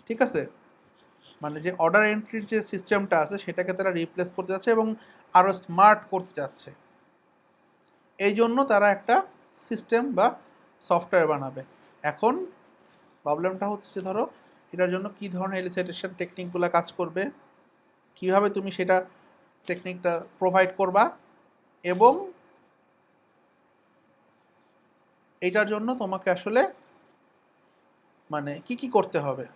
ঠিক আছে, মানে যে অর্ডার এন্ট্রির যে সিস্টেমটা আছে সেটাকে তারা রিপ্লেস করতে যাচ্ছে এবং আরও স্মার্ট করতে যাচ্ছে। এই জন্য তারা একটা সিস্টেম বা সফটওয়্যার বানাবে। এখন প্রবলেমটা হচ্ছে যে ধরো এটার জন্য কী ধরনের এলিসিটেশন টেকনিকগুলো কাজ করবে, কিভাবে তুমি সেটা টেকনিকটা প্রোভাইড করবা, এবং এইটার জন্য তোমাকে আসলে মানে কি কি করতে হবে,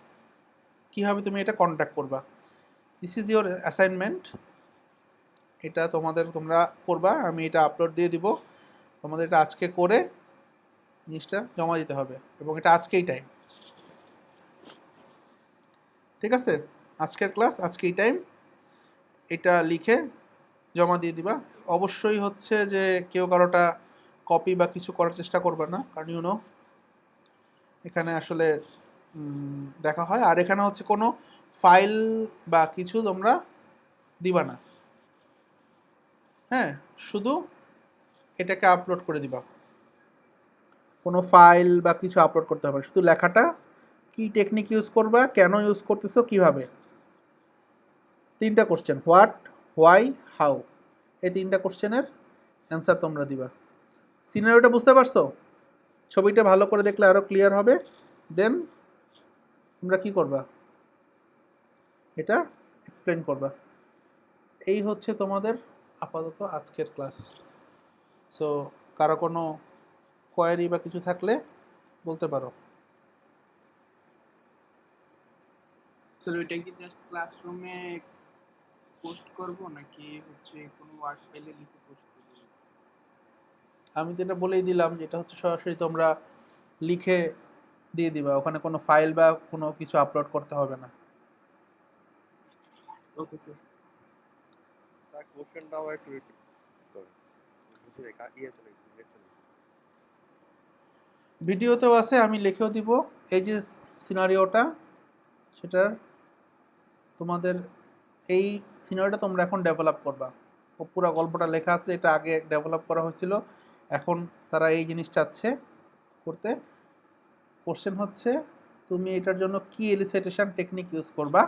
কিভাবে তুমি এটা কন্ট্যাক্ট করবা। দিস ইজ ইওর অ্যাসাইনমেন্ট, এটা তোমরা করবা, আমি এটা আপলোড দিয়ে দিব, তোমাদের এটা আজকে করে জিনিসটা জমা দিতে হবে, এবং এটা আজকেই টাইম। ঠিক আছে, আজকের ক্লাস আজকেই টাইম, এটা লিখে জমা দিয়ে দিবা। অবশ্যই হচ্ছে যে কেউ কারোটা কপি বা কিছু করার চেষ্টা করবে না, কারণ ইউনো এখানে আসলে দেখা হয়। আর এখানে হচ্ছে কোনো ফাইল বা কিছু তোমরা দিবা না, হ্যাঁ, শুধু এটাকে আপলোড করে দিবা, কোনো ফাইল বা কিছু আপলোড করতে হবে, শুধু লেখাটা কি টেকনিক ইউজ করবা, কেন ইউজ করতেছো, কিভাবে। 3টা কোশ্চেন, হোয়াট, হোয়াই, হাউ, এই 3টা কোশ্চেনের অ্যান্সার তোমরা দিবা। সিনারিওটা বুঝতে পারছো? ছবিটা ভালো করে দেখলে আরও ক্লিয়ার হবে। দেন তোমরা কি করবা, এটা এক্সপ্লেন করবা। এই হচ্ছে তোমাদের আপাতত আজকের ক্লাস। সো কারো কোনো কোয়ারি বা কিছু থাকলে বলতে পারো। স্যার ওইটা কি জাস্ট ক্লাসরুমে পোস্ট করব নাকি হচ্ছে কোনো ওয়ার্ড ফাইলে লিখে পোস্ট করব? আমি তো এটা বলেই দিলাম যে এটা হচ্ছে সরাসরি তোমরা লিখে দিয়ে দিবা, ওখানে কোনো ফাইল বা কোনো কিছু আপলোড করতে হবে না। Okay sir. স্যার কোশ্চেনটাও একটু রিপিট করুন, বুঝে ইয়ে চলে গেছে, নেট চলে গেছে। ভিডিওতেও আছে, আমি লিখেও দিব। এই যে সিনারিওটা, সেটার তোমাদের এই সিনারিওটা তোমরা এখন ডেভেলপ করবা। ও পুরো গল্পটা লেখা আছে, এটা আগে ডেভেলপ করা হয়েছিল, এখন তারা এই জিনিস চাচ্ছে করতে। কোশ্চেন হচ্ছে তুমি এটার জন্য কি এলিসিটেশন টেকনিক ইউজ করবা,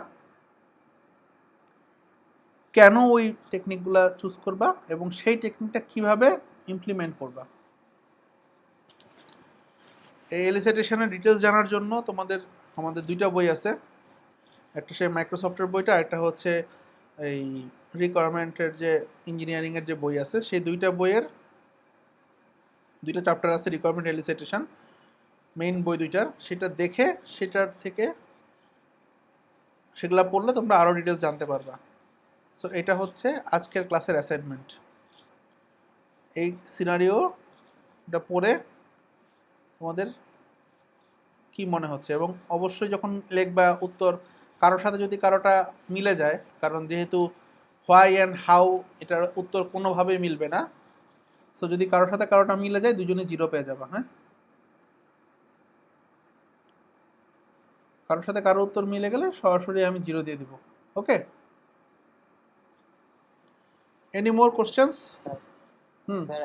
কেন ওই টেকনিকগুলো চুজ করবা, এবং সেই টেকনিকটা কিভাবে ইমপ্লিমেন্ট করবা। এই এলিসিটেশনের ডিটেলস জানার জন্য আমাদের 2টা বই আছে, একটা সেই মাইক্রোসফটের বইটা, একটা হচ্ছে এই রিকোয়ারমেন্টের যে ইঞ্জিনিয়ারিংয়ের যে বই আছে, সেই 2টা বইয়ের 2টা চ্যাপ্টার আছে রিকোয়ারমেন্ট এলিসিটেশন, মেইন বই 2টার, সেটা দেখে সেটার থেকে সেগুলো পড়লে তোমরা আরও ডিটেলস জানতে পারবা। সো এটা হচ্ছে আজকের ক্লাসের অ্যাসাইনমেন্ট। এই সিনারিওটা পড়ে তোমাদের কি মনে হচ্ছে, এবং অবশ্যই যখন লিখবা উত্তর কারোর সাথে যদি কারোটা মিলে যায়, কারণ যেহেতু হোয়াই অ্যান্ড হাউ এটার উত্তর কোনোভাবেই মিলবে না, সো যদি কারোর সাথে কারোটা মিলে যায় দুজনে 0 পেয়ে যাবা। হ্যাঁ, কারোর সাথে কারো উত্তর মিলে গেলে সরাসরি আমি 0 দিয়ে দিব। ওকে, এনি মোর কোশ্চেন্স? স্যার হুম, স্যার